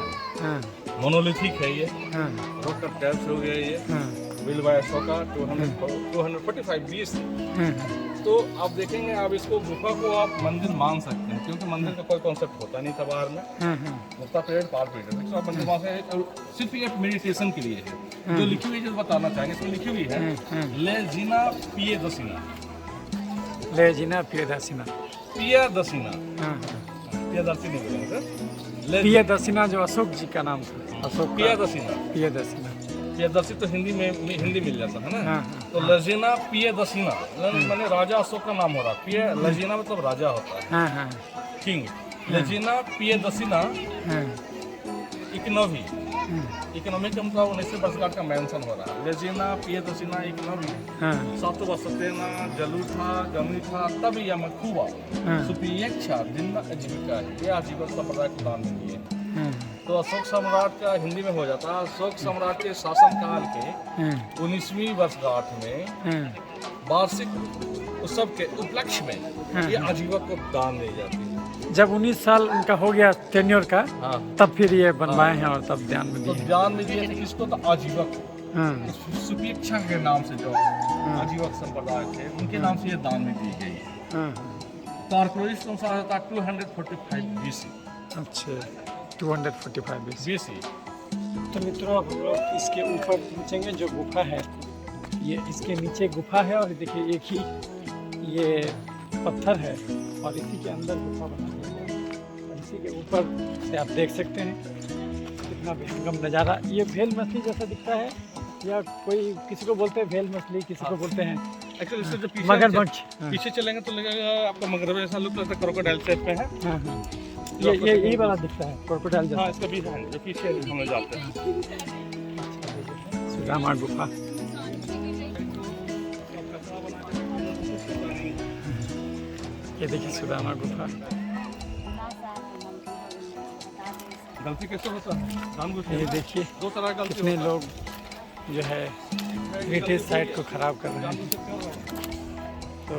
हैं। मोनोलिथिक है ये, रॉक का टैप्स हो गया ये, बिल्ड बाय अशोका 245 BC। तो आप देखेंगे, आप इसको गुफा को आप मंदिर मान सकते हैं, क्योंकि मंदिर का कोई कॉन्सेप्ट होता नहीं था बाहर में, मुक्ता पीरियड पार पीरियड, तो आप मंदिर मान सकते हैं। सिर्फ ये मेडिटेशन के लिए है। जो लिखी हुई जो बताना चाहेंगे, इसमें लिखी हुई है लेजिना पिएदसिना, लेजिना पिएदसिना, पिएदसिना, पिएदसिना नहीं बोलेंगे सर, प्रियदर्शिना जो अशोक जी का नाम था, अशोक का- प्रियदर्शिना। प्रियदर्शिना। प्रियदर्शी तो हिंदी में हिंदी मिल जाता है ना। हाँ, तो लजीना प्रियदर्शिना मैंने राजा अशोक का नाम हो रहा। प्रिय लजीना मतलब राजा होता है, हाँ हाँ किंग। लजीना प्रियदर्शिना हाँ इकोनॉमी, इकोनॉमी का मतलब 19वीं वर्षगांठ का मेंशन हो रहा है। लजीना प्रियदर्शिना इकोनॉमी हाँ सातो सतेना जलूठा गमीठा तब या मखुआ हाँ। सुपीक्षा दिन आजीविका है, ये आजीवन संप्रदाय को दान में दिए। हाँ तो अशोक सम्राट का हिंदी में हो जाता है, अशोक सम्राट के शासनकाल के हाँ 19वीं वर्षगांठ में हाँ वार्षिक उत्सव के उपलक्ष्य में हाँ, ये आजीवक को दान दी जाती है। जब 19 साल उनका हो गया टेन्योर का, हाँ, तब फिर ये बनवाए हैं और तब ध्यान में तो दिए हैं। दान में दिए थे किसको? तो आजीवक हाँ सुपीक्षा के नाम से जो आजीवक संप्रदाय थे उनके नाम से ये दान में दी गई। हाँ कॉर्पोरेट अनुसार होता है 245 BC। अच्छा 245 BC। BC। तो मित्रों अब हम लोग इसके ऊपर पहुँचेंगे। जो गुफा है, ये इसके नीचे गुफा है और देखिए एक ही ये पत्थर है और इसी के अंदर गुफा बना हुआ है और इसी के ऊपर से आप देख सकते हैं कितना विहंगम नज़ारा। ये भेल मछली जैसा दिखता है या कोई किसी को बोलते हैं भेल मछली, किसी को बोलते हैं एक्चुअली इससे जो मगरमच्छ। हाँ पीछे चलेंगे तो लगेगा आपको मगरमच्छ जैसा लुक लगता है, क्रोकोडाइल शेप में है। हाँ हाँ ये वाला दिखता है क्रोकोडाइल हाँ, जैसा। इसका भी है जो पीछे हमें जाते हैं। सुदामा गुफा। ये देखिए सुदामा गुफा। गलती कैसे होता है? दान ये घुस देखिए दो तरह की गलती कितने होता है। लोग जो है हेरिटेज साइट को खराब कर रहे हैं। तो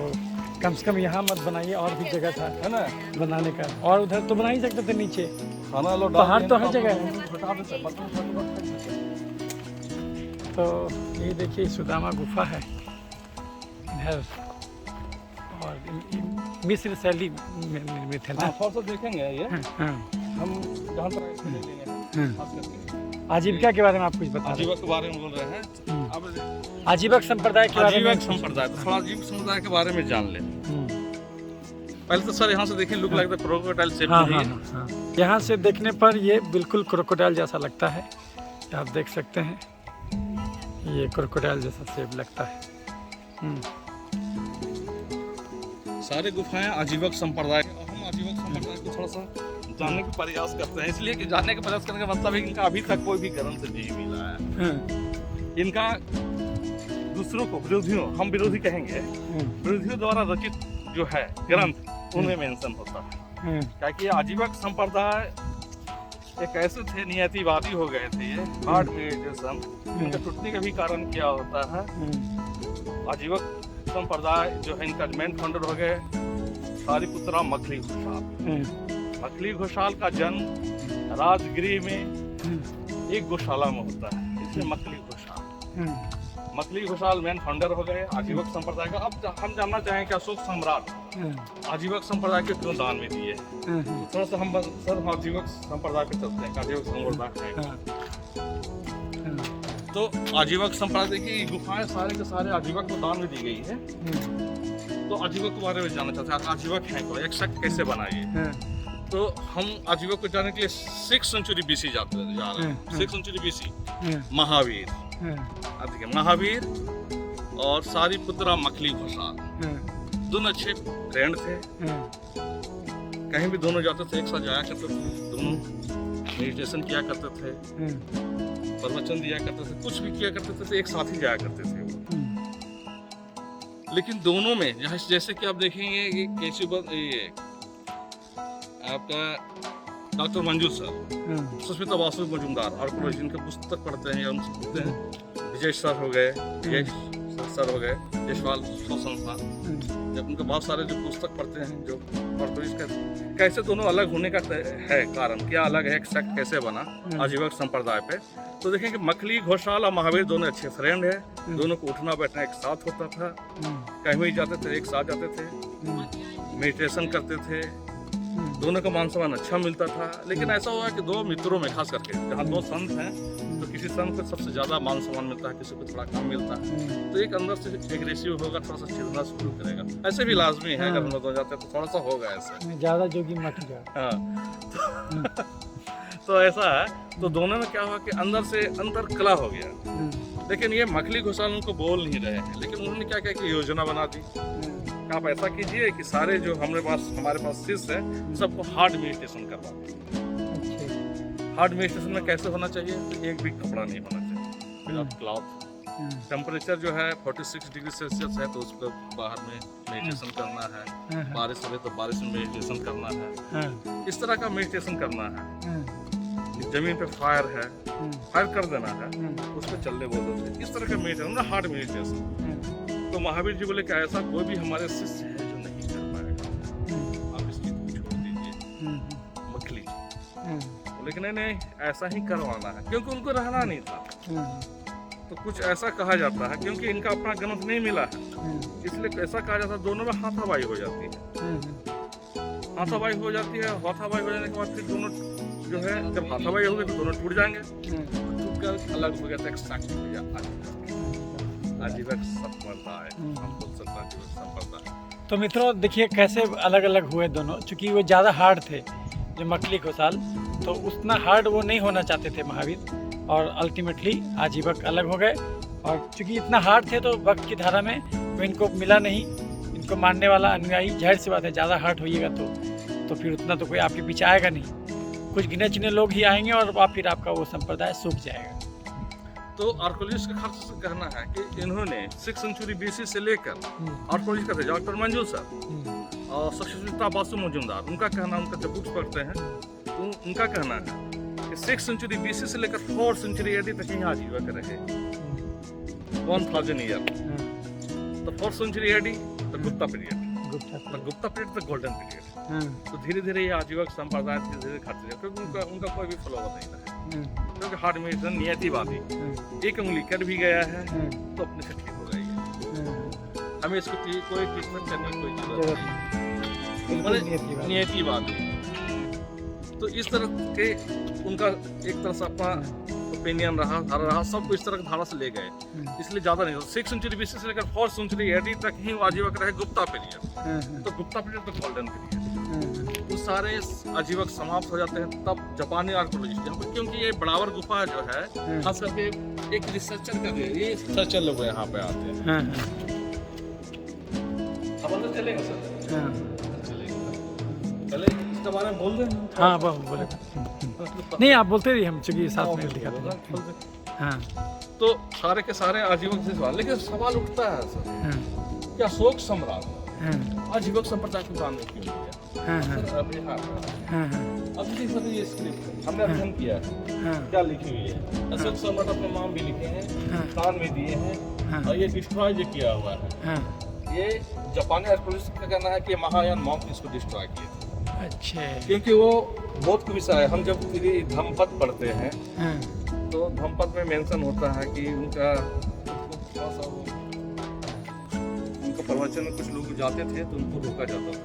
कम से कम यहाँ मत बनाइए, और भी जगह था है ना, बनाने का, और उधर तो बना ही सकते थे नीचे। खाना लो पहाड़ तो हर जगह है। हटा देते हैं, बर्तन उठा के रख देते हैं। तो ये देखिए सुदामा गुफा है इधर, और मिस्र शैली में निर्मित है ना। हाँ, थोड़ा सा देखेंगे ये हाँ, हाँ, हम जहाँ तक इसको ले लेंगे हाँ। खास करके आजीविका के बारे में आप कुछ बता रहे आजीवक के बारे में बोल रहे हैं। अब हैं। आजीवक संप्रदाय के बारे में आजीवक संप्रदाय, तो थोड़ा आजीवक संप्रदाय के बारे में जान ले। पहले तो सर यहाँ से देखिए लुक लगता है क्रोकोडाइल शेप हाँ में हाँ ही है। हाँ। यहाँ से देखने पर ये बिल्कुल क्रोकोडाइल जैसा लगता है, आप देख सकते हैं ये क्रोकोडाइल जैसा शेप लगता है। सारे गुफाएं आजीवक संप्रदाय, हम आजीवक संप्रदाय को थोड़ा सा जानने का प्रयास करते हैं, इसलिए कि जानने का प्रयास करने का मतलब है कि इनका अभी तक कोई भी ग्रंथ नहीं मिला है। इनका दूसरों को विरोधियों, हम विरोधी कहेंगे, विरोधियों द्वारा रचित जो है ग्रंथ उनमें मेंशन होता है। ताकि आजीवक संप्रदाय एक ऐसे थे नियतिवादी हो गए थे, ये हार्ड मेडिटेशन, इनका टूटने का भी कारण क्या होता है? आजीवक संप्रदाय जो है इनका मेन फाउंडर हो गए सारीपुत्रा मखली घोषाल। मखली घोषाल का जन्म राजगिरी में एक गौशाला में होता है, इसलिए मखली घोषाल। मखली घोषाल मेन फाउंडर हो गए आजीवक संप्रदाय का। अब हम जानना चाहें कि अशोक सम्राट आजीवक संप्रदाय के क्यों दान में दिए? थोड़ा सा हम सर आजीवक संप्रदाय पे चलते हैं। आजीवक संप्रदाय है तो आजीवक संप्रदाय की गुफाएं सारे के सारे आजीवक को दान में दी गई है। तो आजीवक के बारे में जानना चाहते हैं, आजीवक है को एक शक कैसे बनाइए? तो हम आजीवक को जानने के लिए 6th सेंचुरी BC जा रहे हैं। 6th सेंचुरी BC महावीर, अब देखिए महावीर और सारीपुत्रा मखली घोषाल दोनों अच्छे फ्रेंड थे। कहीं भी दोनों जाते थे एक साथ जाया करते थे, दोनों मेडिटेशन किया करते थे, प्रवचन दिया करते थे, कुछ भी किया करते थे, एक साथ ही जाया करते थे वो। लेकिन दोनों में जैसे कि आप देखेंगे कि कैसे ये आपका डॉक्टर मंजू सर, सुष्मिता वासु मजुमदार और जिनके पुस्तक पढ़ते हैं या उनसे पूछते हैं, विजय सर हो गए, सर हो गए, जयसवाल संस्थान, जब उनके बहुत सारे जो पुस्तक पढ़ते हैं जो इसका कैसे दोनों अलग होने का है कारण, क्या अलग है, एक सेक्ट कैसे बना आजीवक संप्रदाय पे। तो देखें कि मखली घोषाल और महावीर दोनों अच्छे फ्रेंड है, दोनों को उठना बैठना एक साथ होता था, कहीं भी जाते थे एक साथ जाते थे, मेडिटेशन करते थे, दोनों का मान सम्मान अच्छा मिलता था। लेकिन ऐसा हुआ कि दो मित्रों में खास करके जहाँ दो संत हैं तो किसी संत को सबसे ज्यादा मान सम्मान मिलता है, किसी को थोड़ा कम मिलता है, तो एक अंदर से एग्रेसिव होगा, थोड़ा सा चिढ़ना शुरू करेगा। ऐसे भी लाजमी है, अगर हम लोग जाते हैं तो थोड़ा सा होगा ऐसे, ज्यादा जोगी मत जाओ। हाँ तो ऐसा है, तो दोनों में क्या हुआ कि अंदर से अंतर कला हो गया। लेकिन ये मखली घोषाल उनको बोल नहीं रहे हैं, लेकिन उन्होंने क्या किया कि योजना बना दी। आप ऐसा कीजिए कि सारे जो हमारे पास शिष्य है सबको हार्ड मेडिटेशन करवा दें। हार्ड मेडिटेशन में कैसे होना चाहिए? तो एक भी कपड़ा नहीं होना चाहिए, विदाउट क्लॉथ। टेम्परेचर जो है 46 डिग्री सेल्सियस है, तो उस पर बाहर में मेडिटेशन करना है। बारिश हो तो बारिश में मेडिटेशन करना है। इस तरह का मेडिटेशन करना है। जमीन पे फायर है, फायर कर देना है, उस पर चलने बोल देते। इस तरह का मेडिटेशन, हार्ड मेडिटेशन। तो महावीर जी बोले कि ऐसा कोई भी हमारे शिष्य है जो नहीं कर पाएगा, आप इसकी छोड़ दीजिए मखली। लेकिन नहीं, ऐसा ही करवाना है, क्योंकि उनको रहना नहीं था। तो कुछ ऐसा कहा जाता है, क्योंकि इनका अपना ग्रंथ नहीं मिला है, इसलिए ऐसा कहा जाता है दोनों में हाथापाई हो जाती है। हाथापाई हो जाती है, हाथापाई हो जाने के बाद फिर दोनों जो है, जब हाथापाई हो गई तो दोनों टूट जाएंगे। टूट कर अलग हो गया था, एक साक्षी हो गया आजीवक संप्रदाय। हम बोल सकते हैं आजीवक संप्रदाय। तो मित्रों देखिए कैसे अलग अलग हुए दोनों, चूंकि वो ज़्यादा हार्ड थे जो मखली घोषाल, तो उतना हार्ड वो नहीं होना चाहते थे महावीर, और अल्टीमेटली आजीवक अलग हो गए। और चूंकि इतना हार्ड थे तो वक्त की धारा में वो इनको मिला नहीं, इनको मानने वाला अनुयायी। जाहिर सी बात है, ज़्यादा हार्ड होइएगा तो फिर उतना तो कोई आपके पीछे आएगा नहीं, कुछ गिने चुने लोग ही आएंगे और फिर आपका वो संप्रदाय सूख जाएगा। तो आर्कोलॉजिस्ट का खास कहना है कि इन्होंने 6th सेंचुरी BC से लेकर आर्कोलॉजिस्ट का डॉक्टर मंजूर साहब और सक्षता बासु मजूमदार, उनका कहना, उनका जब बुक्स पढ़ते हैं तो उनका कहना है कि 6th सेंचुरी BC से लेकर 4th सेंचुरी AD तक यहाँ आजीवक रहे, 1000 ईयर। तो 4th सेंचुरी AD तो गुप्ता पीरियड, गुप्ता पीरियड तो गोल्डन पीरियड। तो धीरे धीरे ये आजीवक संप्रदाय धीरे धीरे घटते गए, क्योंकि उनका कोई भी फॉलोअर नहीं रहा, क्योंकि हार्ड मेडिटेशन नियतिवादी। एक उंगली कर भी गया है तो अपने से ठीक हो गई है। हमें इसको कोई ट्रीटमेंट करने की कोई जरूरत नहीं, नियतिवादी। तो इस तरह के उनका एक तरह से अपना ओपिनियन रहा, सबको इस तरह की धारा से ले गए, इसलिए ज्यादा नहीं। 6th सेंचुरी BC से लेकर 4th सेंचुरी AD तक ही आजीवक रहे, गुप्ता पीरियड। तो गुप्ता पीरियड तो गोल्डन पीरियड। तो सारे आजीवक समाप्त हो जाते हैं, तब जापानी आर्कोलॉजिस्ट यहाँ पे, क्योंकि ये बड़ावर गुफा जो है खास करके एक रिसर्चर का ये रिसर्चर लोग यहाँ पे आते हैं। अब अंदर चलेंगे सर, चले इसके बारे में बोल दें। हाँ बोले नहीं, आप बोलते रहिए, हम चूंकि साथ में दिखाते हैं। हाँ, तो सारे के सारे आजीवक से सवाल, लेकिन सवाल उठता है सर, क्या अशोक सम्राट आजीवक संप्रदाय को दान क्यों दिया? अब ये स्क्रिप्ट हमने अध्ययन किया है, क्या लिखी हुई है। अशोक सम्राट अपने नाम भी लिखे हैं, दान में दिए हैं, और ये डिस्ट्रॉय जो किया हुआ है, ये जापानी आर्कोलॉजिस्ट का कहना है कि महायान मॉन्क इसको डिस्ट्रॉय किए। अच्छा, क्योंकि वो बहुत विषय है। हम जब धम्मपद पढ़ते हैं तो धम्मपद में मेंशन होता है कि उनका प्रवचन में कुछ लोग जाते थे तो उनको रोका जाता था,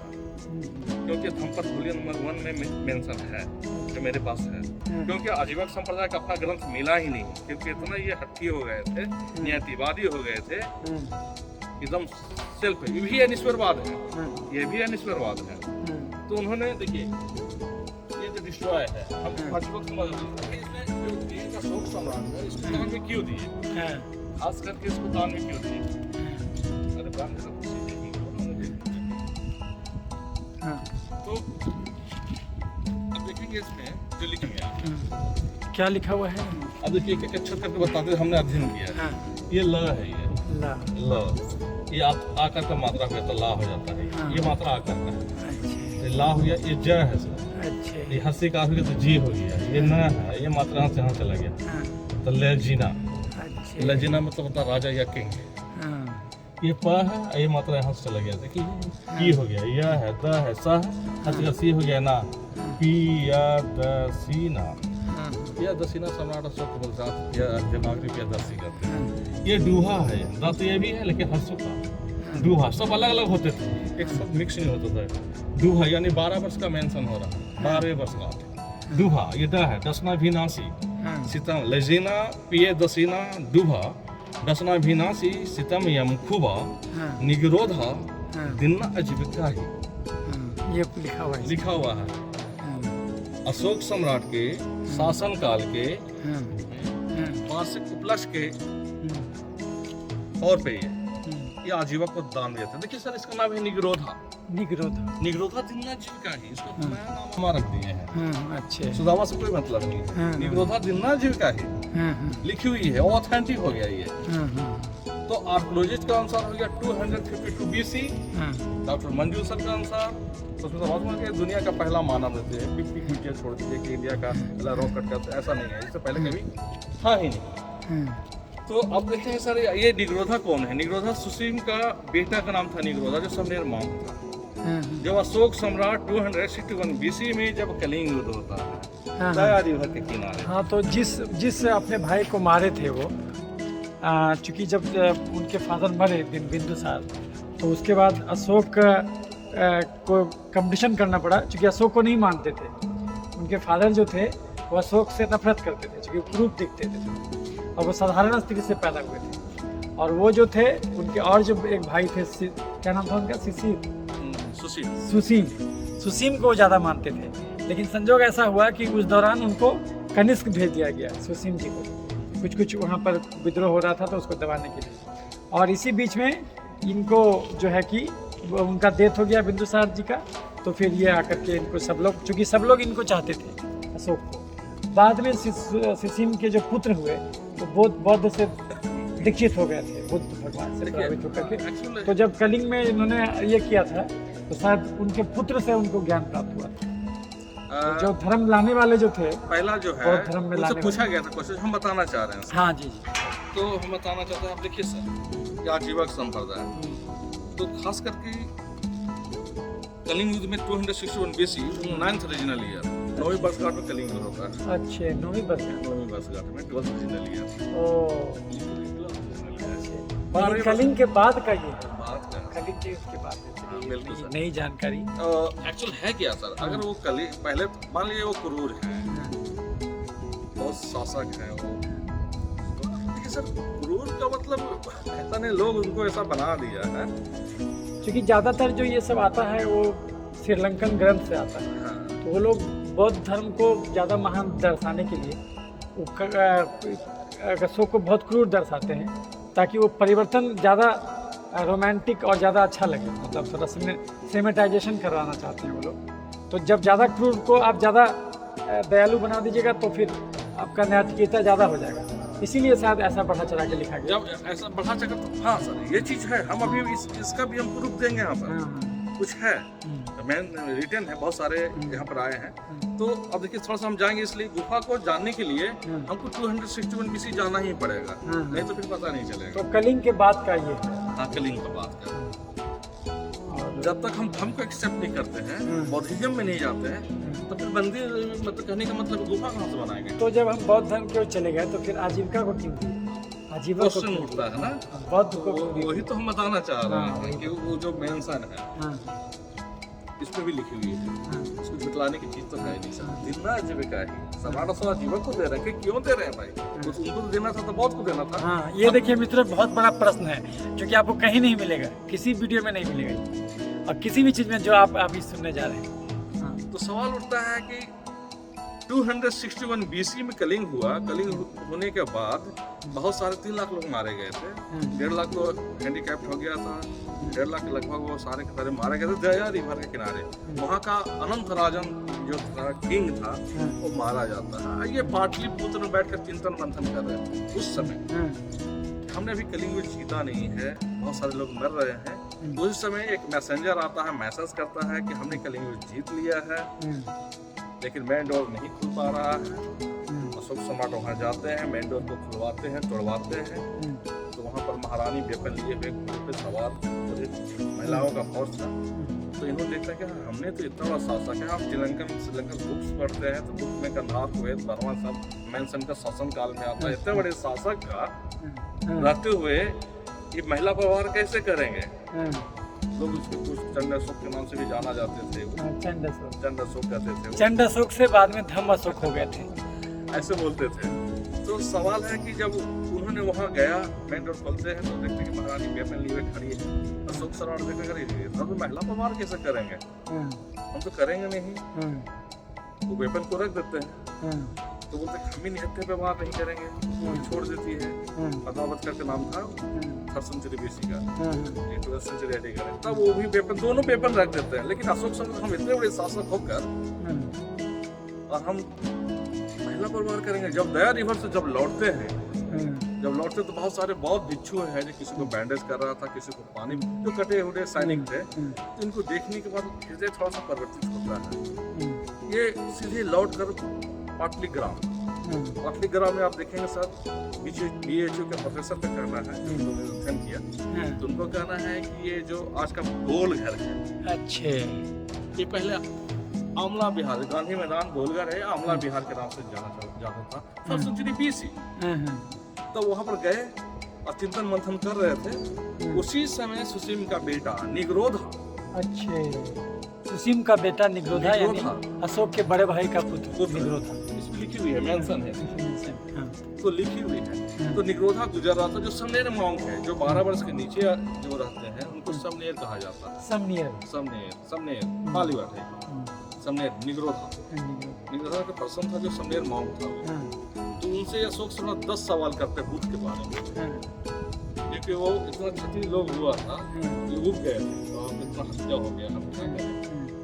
क्योंकि धम्मपद वॉल्यूम नंबर 1 में मेंशन है, जो मेरे पास है। क्योंकि आजीवक संप्रदाय का अपना ग्रंथ मिला ही नहीं, क्योंकि इतना ये हट्टी हो गए थे, नियतिवादी हो गए थे, एकदम सेल्फ। ये भी अनिश्वरवाद है, ये भी अनिश्वरवाद है। तो उन्होंने देखिए ये जो डिस्ट्रॉय है, हम आजीवक संप्रदाय इसमें जो दिए का अशोक सम्राट है, इसको दान में क्यों दिए, खास करके इसको दान में क्यों दिए? तो अब देखेंगे इसमें जो लिखा गया, क्या लिखा हुआ है। अब देखिए एक अक्षर करके बताते हैं, हमने अध्ययन किया है। ये ल है, ये ल, ये आकर का मात्रा पे तो ला हो जाता है, ये मात्रा आकर का है। ये ला हो गया, ये ज है सर, ये हंसी का हो गया तो जी हो गया, ये न है, ये मात्रा यहाँ से यहाँ चला गया तो लेजिना। लेजिना मतलब होता राजा या किंग। ये प है, ये मात्रा यहाँ से चला गया, देखिए की हो गया, यह है, द है, सा है, सी हो गया ना, पी या द सी ना, या दसीना सम्राट अशोक बोलता है, या दिमाग में दसी करते हैं। ये डूहा है, द तो ये भी है लेकिन हंसू का डूहा, सब अलग अलग होते थे, एक साथ मिक्स नहीं होता था। डूहा यानी 12 वर्ष का मेंशन हो रहा है, 12 वर्ष का डूहा। ये ड है, दसना भी नासी, सीतम लेजिना पिए दसीना डूहा, दसना भिनासी सितम यम खुबा निगरोधा दिन्ना अजीविका ही, ये लिखा हुआ है। अशोक सम्राट के शासन काल के वार्षिक उपलक्ष्य के तौर पे ये आजीवक को दान दिया था। देखिए सर, इसका नाम है निगरोधा। निगरोधा दिन्ना जीविका ही, इसको नया नाम हमारा रख दिए हैं। अच्छे सुदामा से कोई मतलब नहीं। निगरोधा दिन्ना जीविका ही लिखी हुई है, ऑथेंटिक हो गया ये। तो आर्कोलॉजिस्ट का अनुसार हो गया 252 BC। डॉक्टर मंजू सर का अनुसार तो दुनिया का पहला मानव रहते हैं। 50 मीटर छोड़ दीजिए कि इंडिया का पहला रॉकेट का, ऐसा नहीं है, इससे पहले कभी था ही नहीं। तो अब देखते हैं सर, ये निगरोधा कौन है? निगरोधा सुसीम का बेटा का नाम था निगरोधा, जो सबनेर मांग था। जब अशोक सम्राट 261 BC में जब कलिंग युद्ध होता है दया रिवर के किनारे। हाँ, तो जिस अपने भाई को मारे थे वो, चूंकि जब उनके फादर मरे बिंदुसार, तो उसके बाद अशोक को कंपटीशन करना पड़ा, चूंकि अशोक को नहीं मानते थे। उनके फादर जो थे वो अशोक से नफरत करते थे, चूंकि क्रूर दिखते थे और वो साधारण स्त्री से पैदा हुए थे। और वो जो थे उनके और जो एक भाई थे, क्या नाम था उनका? सुसीम को ज़्यादा मानते थे। लेकिन संजोग ऐसा हुआ कि उस दौरान उनको कनिष्क भेज दिया गया सुसीम जी को। कुछ वहाँ पर विद्रोह हो रहा था तो उसको दबाने के लिए। और इसी बीच में इनको जो है कि उनका डेथ हो गया बिंदुसार जी का। तो फिर ये आकर के इनको सब लोग, चूँकि सब लोग इनको चाहते थे अशोक को। बाद में सुसीम के जो पुत्र हुए तो बौद्ध से दीक्षित हो गए थे, बुद्ध भगवान से प्रभावित होकर के। तो जब कलिंग में इन्होंने ये किया था तो शायद उनके पुत्र से उनको ज्ञान प्राप्त हुआ। तो जो धर्म लाने वाले जो थे, पहला जो है धर्म में लाने पूछा गया था क्वेश्चन, हम बताना चाह रहे हैं। हाँ जी। तो हम बताना चाहते हैं, आप देखिए सर, ये आजीवक संप्रदाय तो खास करके कलिंग युद्ध में 261 BC 9th रीजनल ईयर, 9वीं वर्षगांठ में कलिंग युद्ध होता है। अच्छे 9वीं वर्षगांठ में 12th रीजनल ईयर। और कलिंग के बाद का ये है, कलिंग के उसके बाद बिल्कुल सर, नई जानकारी। एक्चुअल है क्या सर? अगर वो पहले मान लीजिए वो क्रूर है, बहुत शासक है वो, तो देखिए सर, क्रूर का मतलब ऐसा नहीं, लोग उनको ऐसा बना दिया है। क्योंकि ज़्यादातर जो ये सब आता है वो श्रीलंकन ग्रंथ से आता है। तो वो लोग बौद्ध धर्म को ज़्यादा महान दर्शाने के लिए अशोक को बहुत क्रूर दर्शाते हैं, ताकि वो परिवर्तन ज़्यादा रोमांटिक और ज़्यादा अच्छा लगे। मतलब थोड़ा सेमेटाइजेशन करवाना चाहते हैं वो लोग। तो जब ज़्यादा क्रूर को आप ज़्यादा दयालु बना दीजिएगा तो फिर आपका नैतिकता ज़्यादा हो जाएगा। इसीलिए शायद ऐसा बढ़ा चढ़ा के लिखा गया। जब ऐसा बढ़ा चढ़ा, तो हाँ सर, ये चीज़ है। हम अभी इसका भी हम प्रूफ देंगे यहाँ पर। कुछ है, मैन रिटर्न है, बहुत सारे यहाँ पर आए हैं। तो अब देखिए, थोड़ा सा हम जाएंगे, इसलिए गुफा को जानने के लिए हमको 261 BC जाना ही पड़ेगा, नहीं तो फिर पता नहीं चलेगा। तो कलिंग के बाद का ये है। हाँ, कलिंग का बात कर। जब तक हम धर्म को एक्सेप्ट नहीं करते हैं, बौद्धिज्म में नहीं जाते हैं, तो फिर मंदिर, मतलब कहने का मतलब गुफा कहाँ से बनाएंगे? तो जब हम बौद्ध धर्म की ओर चले गए तो फिर आजीविका को क्यों दिए? आजीविका क्वेश्चन उठता है ना, बौद्ध को। वही तो हम बताना चाह रहे हैं कि वो जो मेंशन है इसमें भी लिखी हुई है, उसको झुटलाने की चीज तो है नहीं सर। दिन्ना आजीविका ही समाना सो आजीवक को दे रहे हैं, क्यों दे रहे हैं भाई? तो उनको तो देना था, तो बौद्ध को देना था। हाँ, ये देखिए मित्रों, बहुत बड़ा प्रश्न है जो कि आपको कहीं नहीं मिलेगा, किसी वीडियो में नहीं मिलेगा, और किसी भी चीज में जो आप अभी सुनने जा रहे हैं। तो सवाल उठता है कि 261 BC में कलिंग हुआ। कलिंग होने के बाद बहुत सारे 3 लाख लोग मारे गए थे। 1.5 लाख तो हैंडीकैप्ट हो गया था, 1.5 लाख के लगभग वो सारे के सारे मारे गए थे दया रिवर के किनारे। वहाँ का अनंत राजन जो था, किंग था, वो मारा जाता है। ये पाटलिपुत्र में बैठकर चिंतन मंथन कर रहे थे उस समय। हमने अभी कलिंग में जीता नहीं है, बहुत सारे लोग मर रहे हैं। उस समय एक मैसेंजर आता है, मैसेज करता है कि हमने कलिंग में जीत लिया है, लेकिन मेन डोर नहीं खुल पा रहा है। अशोक सम्राट वहाँ जाते हैं, मेन डोर को खुलवाते हैं, तोड़वाते हैं। तो वहाँ पर महारानी वेपन लिए हुए घोड़े पे सवार महिलाओं का फौज था। तो इन्होंने देखा कि हमने तो इतना बड़ा शासक है। आप श्रीलंकन बुक्स पढ़ते हैं तो बुक में गंधार कुवैत बर्मा सब मेंशन का शासन काल में आता है। इतने बड़े शासक का रहते हुए ये महिला पर वार कैसे करेंगे? लोग उसको कुछ चंड अशोक के नाम से भी जाना जाते थे। चंड अशोक कहते थे। चंड अशोक से बाद में धम्म अशोक हो गए थे, ऐसे बोलते थे। तो सवाल है कि जब उन्होंने वहाँ गया, मेन डोर खोलते हैं तो देखते हैं कि महारानी वेपन लिए खड़ी है। अशोक सम्राट देखा करिए, तो महिला पर वार कैसे करेंगे? हम तो करेंगे नहीं। वो वेपन को रख देते हैं। तो बोलते हम ही निहत्थे पे वार नहीं करेंगे, वो छोड़ देती है। पद्मावत का नाम था 3rd सेंचुरी BC का, 12th सेंचुरी AD का। तब वो भी वेपन, दोनों वेपन रख देते हैं। लेकिन अशोक सम्राट हम इतने बड़े शासक होकर और हम महिला पर वार करेंगे। जब दया रिवर से जब लौटते हैं, तो बहुत सारे बौद्ध भिक्षु हैं जो किसी को बैंडेज कर रहा था, किसी को पानी, जो कटे हुए सैनिक थे। तो इनको देखने के बाद हृदय थोड़ा सा परिवर्तित होता है। ये सीधे लौट कर पाटलीग्राम में आप देखेंगे सर, BHU के प्रोफेसर का कहना है, उन्होंने अध्ययन किया, तो उनको कहना है कि ये जो आज का गोलघर है, अच्छे, ये पहले आमला विहार, गांधी मैदान गोलघर है, आमला विहार के नाम से जाना था 3rd सेंचुरी BC। तो वहां पर गए और चिंतन मंथन कर रहे थे। उसी समय सुसीम का बेटा निग्रोधा, अच्छे, सुसीम का बेटा निग्रोधा, यानी अशोक के बड़े भाई का पुत्र निग्रोधा, इसमें लिखी हुई है, मेंशन है, तो लिखी हुई है। तो निग्रोधा गुजर रहा था, जो समनेर मॉन्क है, जो 12 वर्ष के नीचे जो रहते हैं उनको समनेर कहा जाता है। समनेर पाली बात है, समनेर निग्रोधा का पर्सन था जो समनेर मॉन्क था। तो उनसे अशोक सम्राट 10 सवाल करते बुद्ध के बारे में, क्योंकि वो इतना क्षत्रिय लोग हुआ था, उब गए थे, तो इतना हत्या हो गया, हम क्या करें।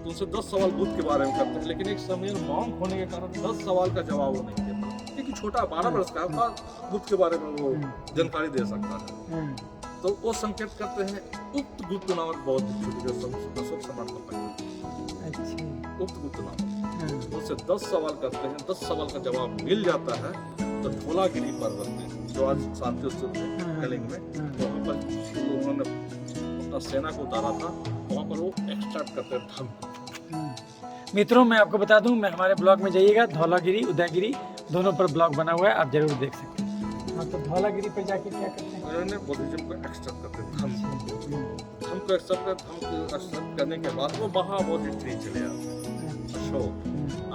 तो उनसे 10 सवाल बुद्ध के बारे में करते हैं, लेकिन एक समनेर मॉन्क होने के कारण 10 सवाल का जवाब वो नहीं दे पाता, क्योंकि छोटा 12 वर्ष का बुद्ध के बारे में वो जानकारी दे सकता है। तो वो संकेत करते हैं उक्त गुप्त नामक बौद्ध भिक्षु, जो अशोक सम्राट को पकड़े, उक्त गुप्त नामक, उससे 10 सवाल करते हैं, 10 सवाल का जवाब मिल जाता है। तो धौलागिरी पर्वत में, जो आज शांति स्तूप है कलिंग में, वहाँ पर उन्होंने अपना सेना को उतारा था, वहाँ पर वो एक्सट्रैक्ट करते हैं धन। मित्रों, मैं आपको बता दूं, मैं हमारे ब्लॉग में जाइएगा, धौलागिरी उदयगिरी दोनों पर ब्लॉग बना हुआ है, आप जरूर देख सकते हैं। हाँ, तो धौलागिरी पे जाके क्या करते हैं? उन्होंने बुद्धिज्म को एक्सट्रैक्ट करते हैं, धन को एक्सट्रैक्ट करने के बाद वो महाबोधि ट्री चले आते हैं। अशोक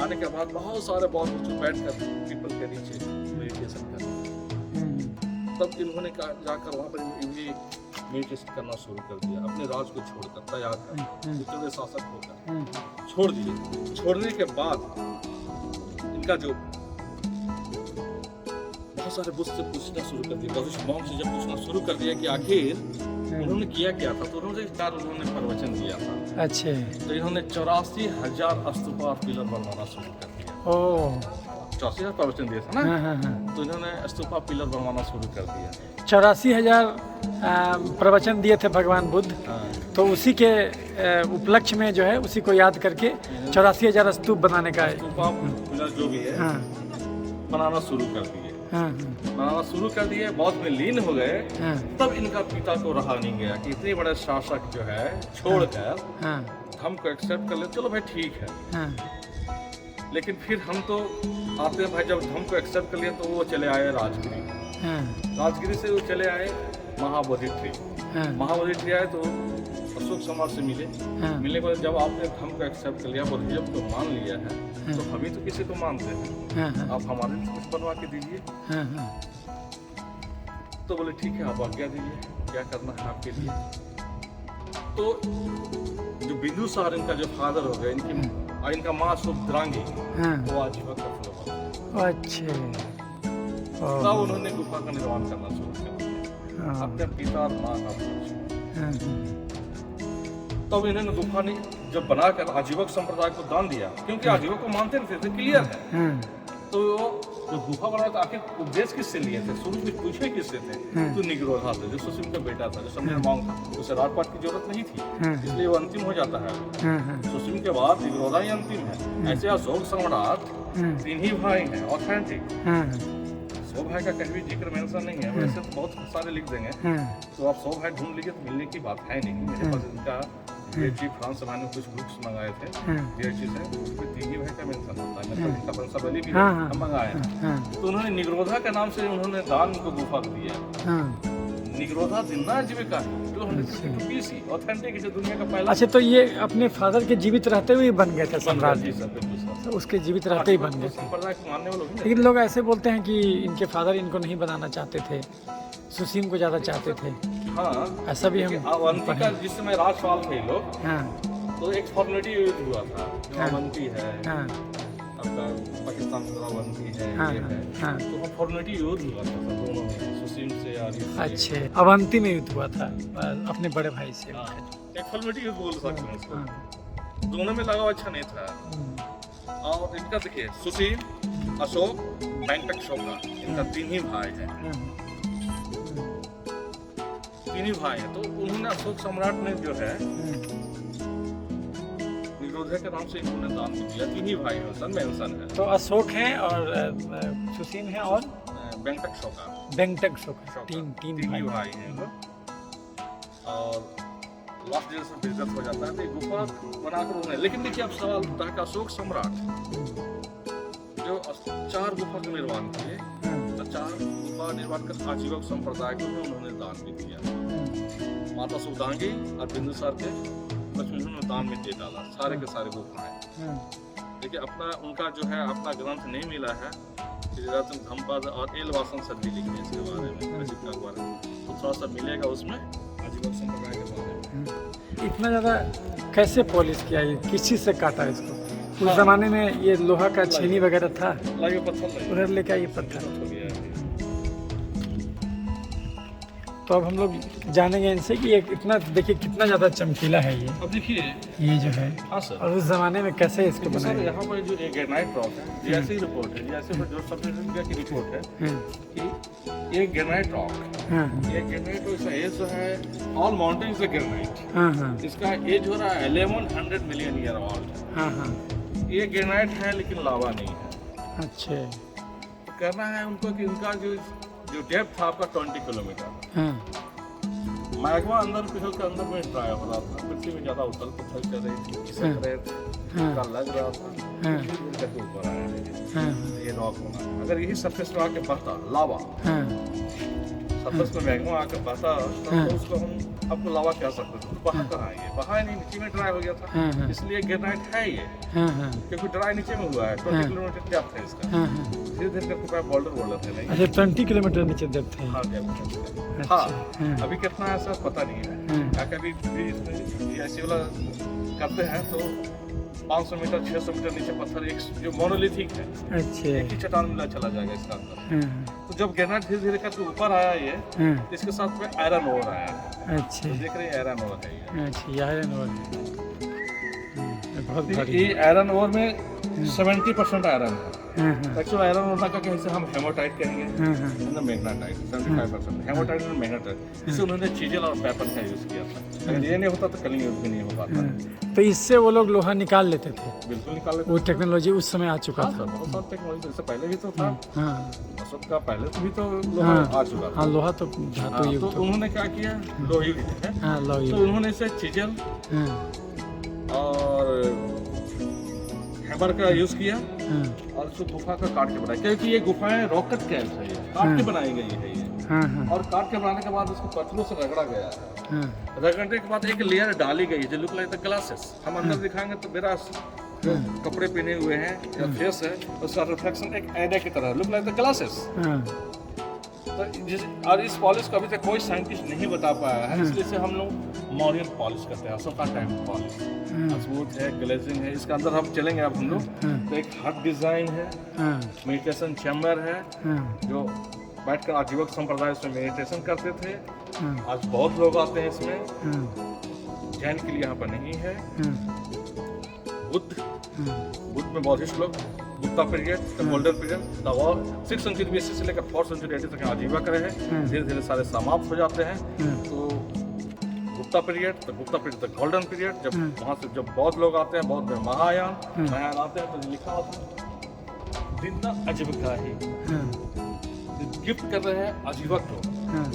आने के बाद बहुत सारे बौद्ध भिक्षु बैठकर पीपल के नीचे मेडिटेशन करते हैं। तब इन्होंने जाकर वहाँ पर मेडिटेशन करना शुरू कर दिया, अपने राज को छोड़कर, तैयार कर इतने शासक होकर छोड़ दिए। छोड़ने के बाद इनका जो बहुत सारे बुद्ध से पूछना शुरू कर दिया, बुद्धिस्ट मॉन्क से जब पूछना शुरू कर दिया कि आखिर उन्होंने किया क्या था, तो उन्होंने प्रवचन दिया था। अच्छे, तो इन्होंने 84,000 स्तूप और पिलर बनवाना शुरू कर दिया। 84,000 प्रवचन दिया था ना, तो इन्होंने स्तूपा पिलर बनवाना शुरू कर दिया। 84,000 प्रवचन दिए थे भगवान बुद्ध, तो उसी के उपलक्ष्य में जो है, उसी को याद करके 84,000 स्तूप बनाने का स्तूपा पिलर जो भी है बनाना शुरू कर दिए। बनाना शुरू कर दिए, बौद्ध में लीन हो गए। तब इनका पिता को रहा नहीं गया कि इतने बड़े शासक जो है छोड़कर हम को एक्सेप्ट कर ले, चलो भाई ठीक है। लेकिन फिर हम तो आते हैं भाई, जब हम को एक्सेप्ट कर लिया तो वो चले आए राजगिरी। राजगिरी से वो चले आए महाबोधि ट्री। महाबोधि ट्री आए तो अशोक सम्राट से मिले। मिलने के बाद जब आपने धर्म को एक्सेप्ट कर लिया, बुद्धिज्म को मान लिया है, तो हम ही तो किसी को मानते हैं, आप हमारे लिए कुछ बनवा के दीजिए। तो बोले ठीक है, आप आज्ञा दीजिए, क्या करना है आपके लिए। तो जो बिंदुसार इनका जो फादर हो गया, इनका माँ सुभद्रांगी, वो आजीवन का फलवा। अच्छा, तब उन्होंने गुफा का निर्माण करना शुरू कर दिया, अपने पिता और माँ का। तब इन्होंने गुफा ने जब बनाकर आजीवक संप्रदाय को दान दिया, क्योंकि आजीवक को मानते नहीं थे, क्लियर है। तो जो गुफा बनाया था, आखिर उपदेश किससे लिए थे, शुरू में पूछे किससे थे, तो निग्रोधा थे, जो सुसीम का बेटा था, जो समनेर मॉन्क था। उसे राजपाट की जरूरत नहीं थी, इसलिए वो अंतिम हो जाता है। सुसीम के बाद निग्रोधा ही अंतिम है। ऐसे अशोक सम्राट 3 ही भाई हैं ऑथेंटिक। 100 भाई का कहीं भी जिक्र मेंशन नहीं है, वैसे तो बहुत सारे लिख देंगे। तो आप 100 भाई ढूंढ लीजिए तो मिलने की बात है नहीं। मेरे पास इनका फ्रांस से मैंने कुछ बुक्स मंगाए थे से, उसमें 3 ही भाई का मेंशन होता है। मतलब इनका वंशावली भी हम मंगाए हैं। तो उन्होंने निग्रोधा के नाम से उन्होंने दान को गुफा दिया। निग्रोधा जिंदा जीविका है, 252 BC ऑथेंटिक, जो दुनिया का पहला। अच्छा, तो ये अपने फादर के जीवित रहते हुए बन गए थे सम्राट जी? तो उसके जीवित रहते ही बन गए। संप्रदाय को मानने वाले लोग, लेकिन लोग ऐसे बोलते हैं कि इनके फादर इनको नहीं बनाना चाहते थे, सुसीम को ज्यादा चाहते थे। हाँ, ऐसा भी हम अवंती का जिस समय राजपाल थे लोग, तो एक फॉर्मेलिटी यूज हुआ था, जो अवंती है, आपका पाकिस्तान से अवंती है, हाँ, ये है। हाँ। तो वहाँ फॉर्मेलिटी युद्ध हुआ था सब दोनों में, सुसीम से और इससे। अच्छे, अवंती में युद्ध हुआ था अपने बड़े भाई से। हाँ, एक फॉर्मेलिटी युद्ध बोल सकते हैं इसको। हाँ। दोनों में लगाव अच्छा नहीं था। और इनका देखिए सुसीम, अशोक, वेंकट शोका, इनका तीन ही भाई हैं। तीन ही भाई हैं। तो उन्होंने अशोक सम्राट ने जो है निरोधा के नाम से इन्होंने दान भी दिया। तीन ही भाई हैं, सन मेंशन है। तो अशोक है और सुसीम है और वेंकट शोका, वेंकट शोका, तीन ही भाई। भाई हैं वो। और लास्ट ईयर से बिजनेस हो जाता है तो एक गुफा बनाकर उन्होंने। लेकिन देखिए अब सवाल उठता है कि अशोक सम्राट जो 4 गुफा का निर्माण किए, तो 4 गुफा निर्माण कर आजीवक संप्रदाय को भी उन्होंने दान भी दिया। माता सुदांगी और बिंदुसार के लक्ष्मी उन्होंने दान में दे डाला सारे के सारे गुफाएं। देखिए अपना उनका जो है अपना ग्रंथ नहीं मिला है। धमपद और एलवासन सर भी लिखे इसके बारे में, का बारे में, तो थोड़ा सा मिलेगा उसमें आजीवक संप्रदाय के बारे में। इतना ज़्यादा कैसे पॉलिश किया, ये किस चीज़ से काटा इसको? उस जमाने में ये लोहा का छेनी वगैरह था, लाइए पत्थर उधर लेके आइए पत्थर। हो गया है। तो अब हम लोग जानेंगे इनसे कि ये इतना, देखिए कितना ज़्यादा चमकीला है अब देखिए ये जो है। हाँ सर। और उस जमाने में कैसे इसको सर बनाया? यहाँ पर जो एक ग्रेनाइट रॉक है, जैसे ही रिपोर्ट है, जैसे जो सब इंडिया की रिपोर्ट है कि ये ग्रेनाइट रॉक, हाँ ये ग्रेनाइट इसका एज जो है, ऑल माउंटेन्स है ग्रेनाइट, हाँ हाँ इसका एज हो रहा है 1100 मिलियन ईयर ओल्ड। हाँ हाँ। ये ग्रेनाइट है लेकिन लावा नहीं है। अच्छे। तो करना है उनको कि इनका जो डेप्थ था आपका 20 किलोमीटर। हाँ मैग्मा अंदर पिघल के अंदर में ट्राई हो रहा था, पृथ्वी में ज्यादा उथल पुथल कर रही थी, खिसक रहे थे, का लग रहा था, फिर ऊपर आया है ये रॉक होना। अगर यही सरफेस में आके बहता लावा, सरफेस में मैग्मा आके बहता तो उसको हम आपको लावा कह सकते थे। तो बहा कहाँ है? बहा नहीं, नीचे में ड्राई हो गया था, इसलिए ग्रेनाइट है ये, क्योंकि ड्राई नीचे में हुआ है। 20 किलोमीटर डेप्थ है इसका, धीरे धीरे करके बोल्डर है नहीं। अच्छा, 20 किलोमीटर नीचे डेप्थ है। हाँ डेप्थ है। हाँ अभी कितना है सर पता नहीं है। कभी भी ऐसे वाला करते हैं तो 500 मीटर 600 मीटर नीचे पत्थर एक जो मोनोलिथिक है, अच्छे, एक ही चट्टान मिला चला जाएगा इसका अंदर। तो जब ग्रेनाइट धीरे धीरे करके ऊपर आया ये, इसके साथ में आयरन ओर आया। अच्छे, तो देख रहे हैं आयरन ओर है ये। अच्छा, ये आयरन ओर है, बहुत भारी। ये आयरन ओर में 70% आयरन है। एक्चुअल आयरन ओर का कैसे हम हेमोटाइट कहेंगे, मैग्नेटाइट 75%। हेमोटाइट और मैग्नेटाइट, इससे उन्होंने चीजेल और पेपर का यूज किया था। अगर ये नहीं होता तो कलिंग युद्ध भी नहीं हो पाता। तो इससे वो लोग लोहा निकाल लेते थे? बिल्कुल निकाल लेते। वो टेक्नोलॉजी उस समय आ चुका था। बहुत सारा टेक्नोलॉजी इससे पहले भी तो था। हाँ अशोक का पहले तो भी तो लोहा आ चुका था। हाँ, लोहा तो धातु युग। तो उन्होंने क्या किया, लोहा युग है। हाँ, लोहा युग। तो उन्होंने इसे चीजल और हैमर का यूज किया और उसको गुफा का काट के बनाया, क्योंकि ये गुफाएं रॉकेट कैंप है, ये काट के बनाई गई है ये। और काट के बनाने के बाद उसको पत्थरों से रगड़ा गया है। रगड़ने के बाद एक लेयर डाली गई है जो लुक लाइक द ग्लासेस। हम अंदर दिखाएंगे तो मेरा जो कपड़े पहने हुए हैं या फेस है उसका रिफ्लेक्शन एक आईना की तरह लुक लाइक द ग्लासेस। तो और इस पॉलिश को अभी तक कोई साइंटिस्ट नहीं बता पाया है, इसलिए से हम लोग मॉरियन पॉलिश करते हैं, अशोका टाइप पॉलिश। स्मूथ है, ग्लेजिंग है। इसके अंदर हम चलेंगे अब हम लोग तो एक हार्ट डिजाइन है, मेडिटेशन चैम्बर है, जो बैठकर आजीवक संप्रदाय इसमें मेडिटेशन करते थे। आज बहुत लोग आते हैं इसमें। जैन के लिए यहाँ पर नहीं है। बुद्ध में बौद्धिस्ट लोग Gupta period, the golden period, the war 6th century BC से लेकर 4th सेंचुरी AD तक आजीवक रहे हैं। धीरे धीरे सारे समाप्त हो जाते हैं। तो Gupta period, the golden period, जब वहाँ से जब बौद्ध लोग आते हैं, बौद्ध में महायान आते हैं, तो लिखा होता है जिंदा आजीविका ही गिफ्ट कर रहे हैं आजीवक को,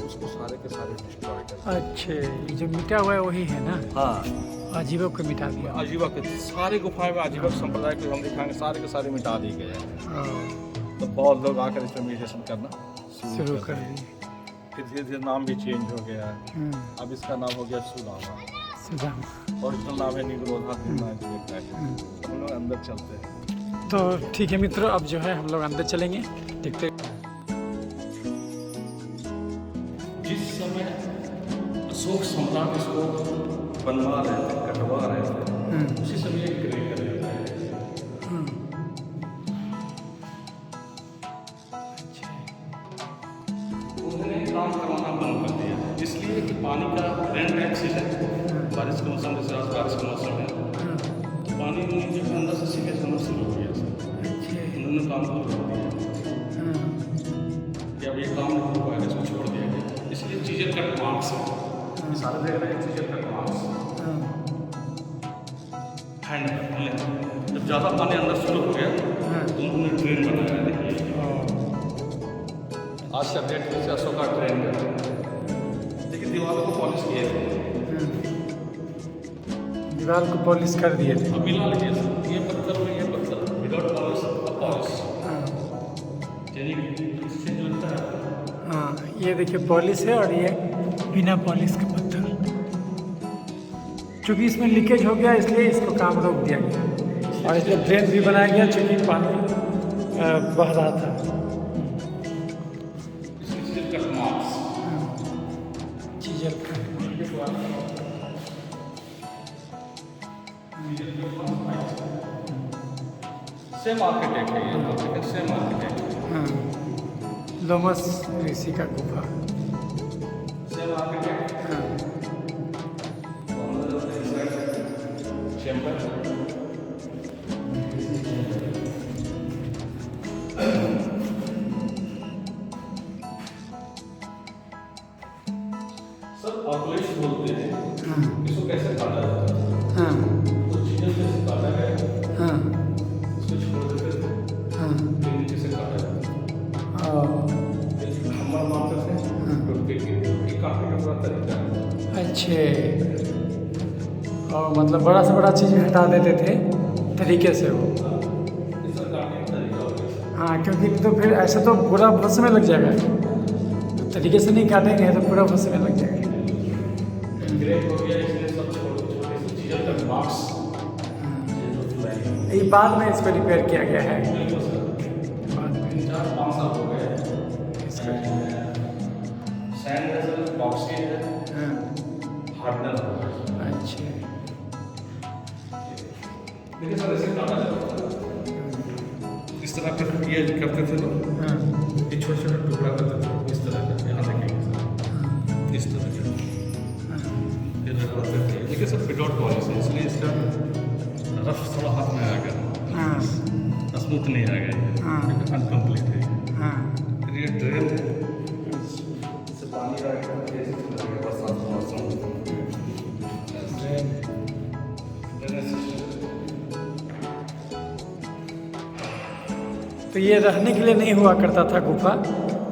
उसको सारे के सारे डिस्ट्रॉय कर। अच्छे, ये जो मिटा हुआ है वही है ना? हाँ, आजीवक को मिटा दिया। आजीवक सारे गुफाएं में आजीवक संप्रदाय को हम दिखाएंगे, सारे के सारे मिटा दिए गए हैं। तो बहुत लोग आकर इसमें मेडिटेशन करना शुरू कर दिए। फिर धीरे धीरे नाम भी चेंज हो गया। अब इसका नाम हो गया सुदामा। ओरिजिनल नाम है निगरोधा। हम लोग अंदर चलते हैं। तो ठीक है मित्रों, अब जो है हम लोग अंदर चलेंगे, देखते। जिस समय अशोक सम्राट इसको बनवा रहे थे, कटवा रहे थे, उसी समय एक ग्रे कर लेता है। का मौसम जैसे आज बारिश का मौसम है, पानी नीचे के अंदर से सीधे जाना शुरू हो गया सर। उन्होंने काम को रोक दिया कि अब ये काम नहीं हो पाएगा, इसको छोड़ दिया गया। इसलिए चीज़ें कट मार्क्स है, सारे देख रहे हैं चीज़ें कट मार्क्स हैंड जब ज़्यादा पानी अंदर शुरू हो गया तो उन्होंने ड्रेन बनाया। देखिए आज का डेट जैसे अशोका ड्रेन का, लेकिन दीवारों को पॉलिश किए थे, दीवार को पॉलिश कर दिए थे। अब मिला लीजिए सर, ये पत्थर में ये पत्थर विदाउट पॉलिश पॉलिश यानी इससे जो होता है। हाँ, ये देखिए पॉलिश है और ये बिना पॉलिश का पत्थर। चूँकि इसमें लीकेज हो गया इसलिए इसको काम रोक दिया गया और इसलिए ड्रेन भी बनाया गया चूँकि पानी बह रहा था। चीजल सेम आर्किटेक्ट है ये, सेम आर्किटेक्ट। हाँ, लोमस ऋषि का गुफा। Same architect. हाँ, चैम्बर सर ऑर्गुलेश बोलते हैं। इसको कैसे काटा जाता है? हाँ, तो चीज़ें कैसे काटा गया? हाँ, इसको छोड़ देते थे, हाँ, फिर नीचे से काटा जाता है। हमर मारते थे, टूटके की काटने का पूरा तरीका है। अच्छे। और मतलब बड़ा से बड़ा चीज़ हटा देते थे तरीके से वो। इसका काटने का तरीका हो गया। हाँ, क्योंकि तो फिर ऐसे तो पूरा फंस में लग जाएगा, तो तरीके से नहीं काटेंगे तो पूरा फंस में लग जाएगा। ग्रेट हो गया, इसलिए सब छोटे सी चीज़ें तक मार्क्स ये बाद में इसको रिपेयर किया गया है। बाद में 4-5 साल हो गए इसका। सैंड रेजर बॉक्सी है, हाँ, हार्डनर हो गया। अच्छे। देखिए सर ऐसे काटा जाता था, इस तरह के ये करते थे लोग। हाँ, ये छोटे छोटे टुकड़ा करते थे इस तरह का, यहाँ देखेंगे इस तरह का ये लगाते थे। देखिए सर विदाउट पॉलिश है इसलिए इसका रफ थोड़ा हाथ में आ गया, हाँ, स्मूथ नहीं आ गया, हाँ। अनकम्प्लीट है। हाँ, फिर ये ड्रेन है, इससे पानी आ गया, बरसात का मौसम ड्रेन। तो ये रहने के लिए नहीं हुआ करता था गुफा,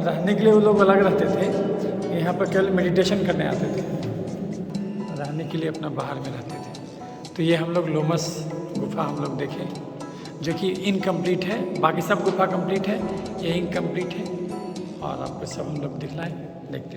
रहने के लिए वो लोग अलग रहते थे, यहाँ पर केवल मेडिटेशन करने आते थे, रहने के लिए अपना बाहर में रहते थे। तो ये हम लोग लोमस गुफा हम लोग देखें, जो कि इनकम्प्लीट है, बाकी सब गुफा कंप्लीट है, ये इनकम्प्लीट है और आपको सब हम लोग दिखलाएं, देखते हैं।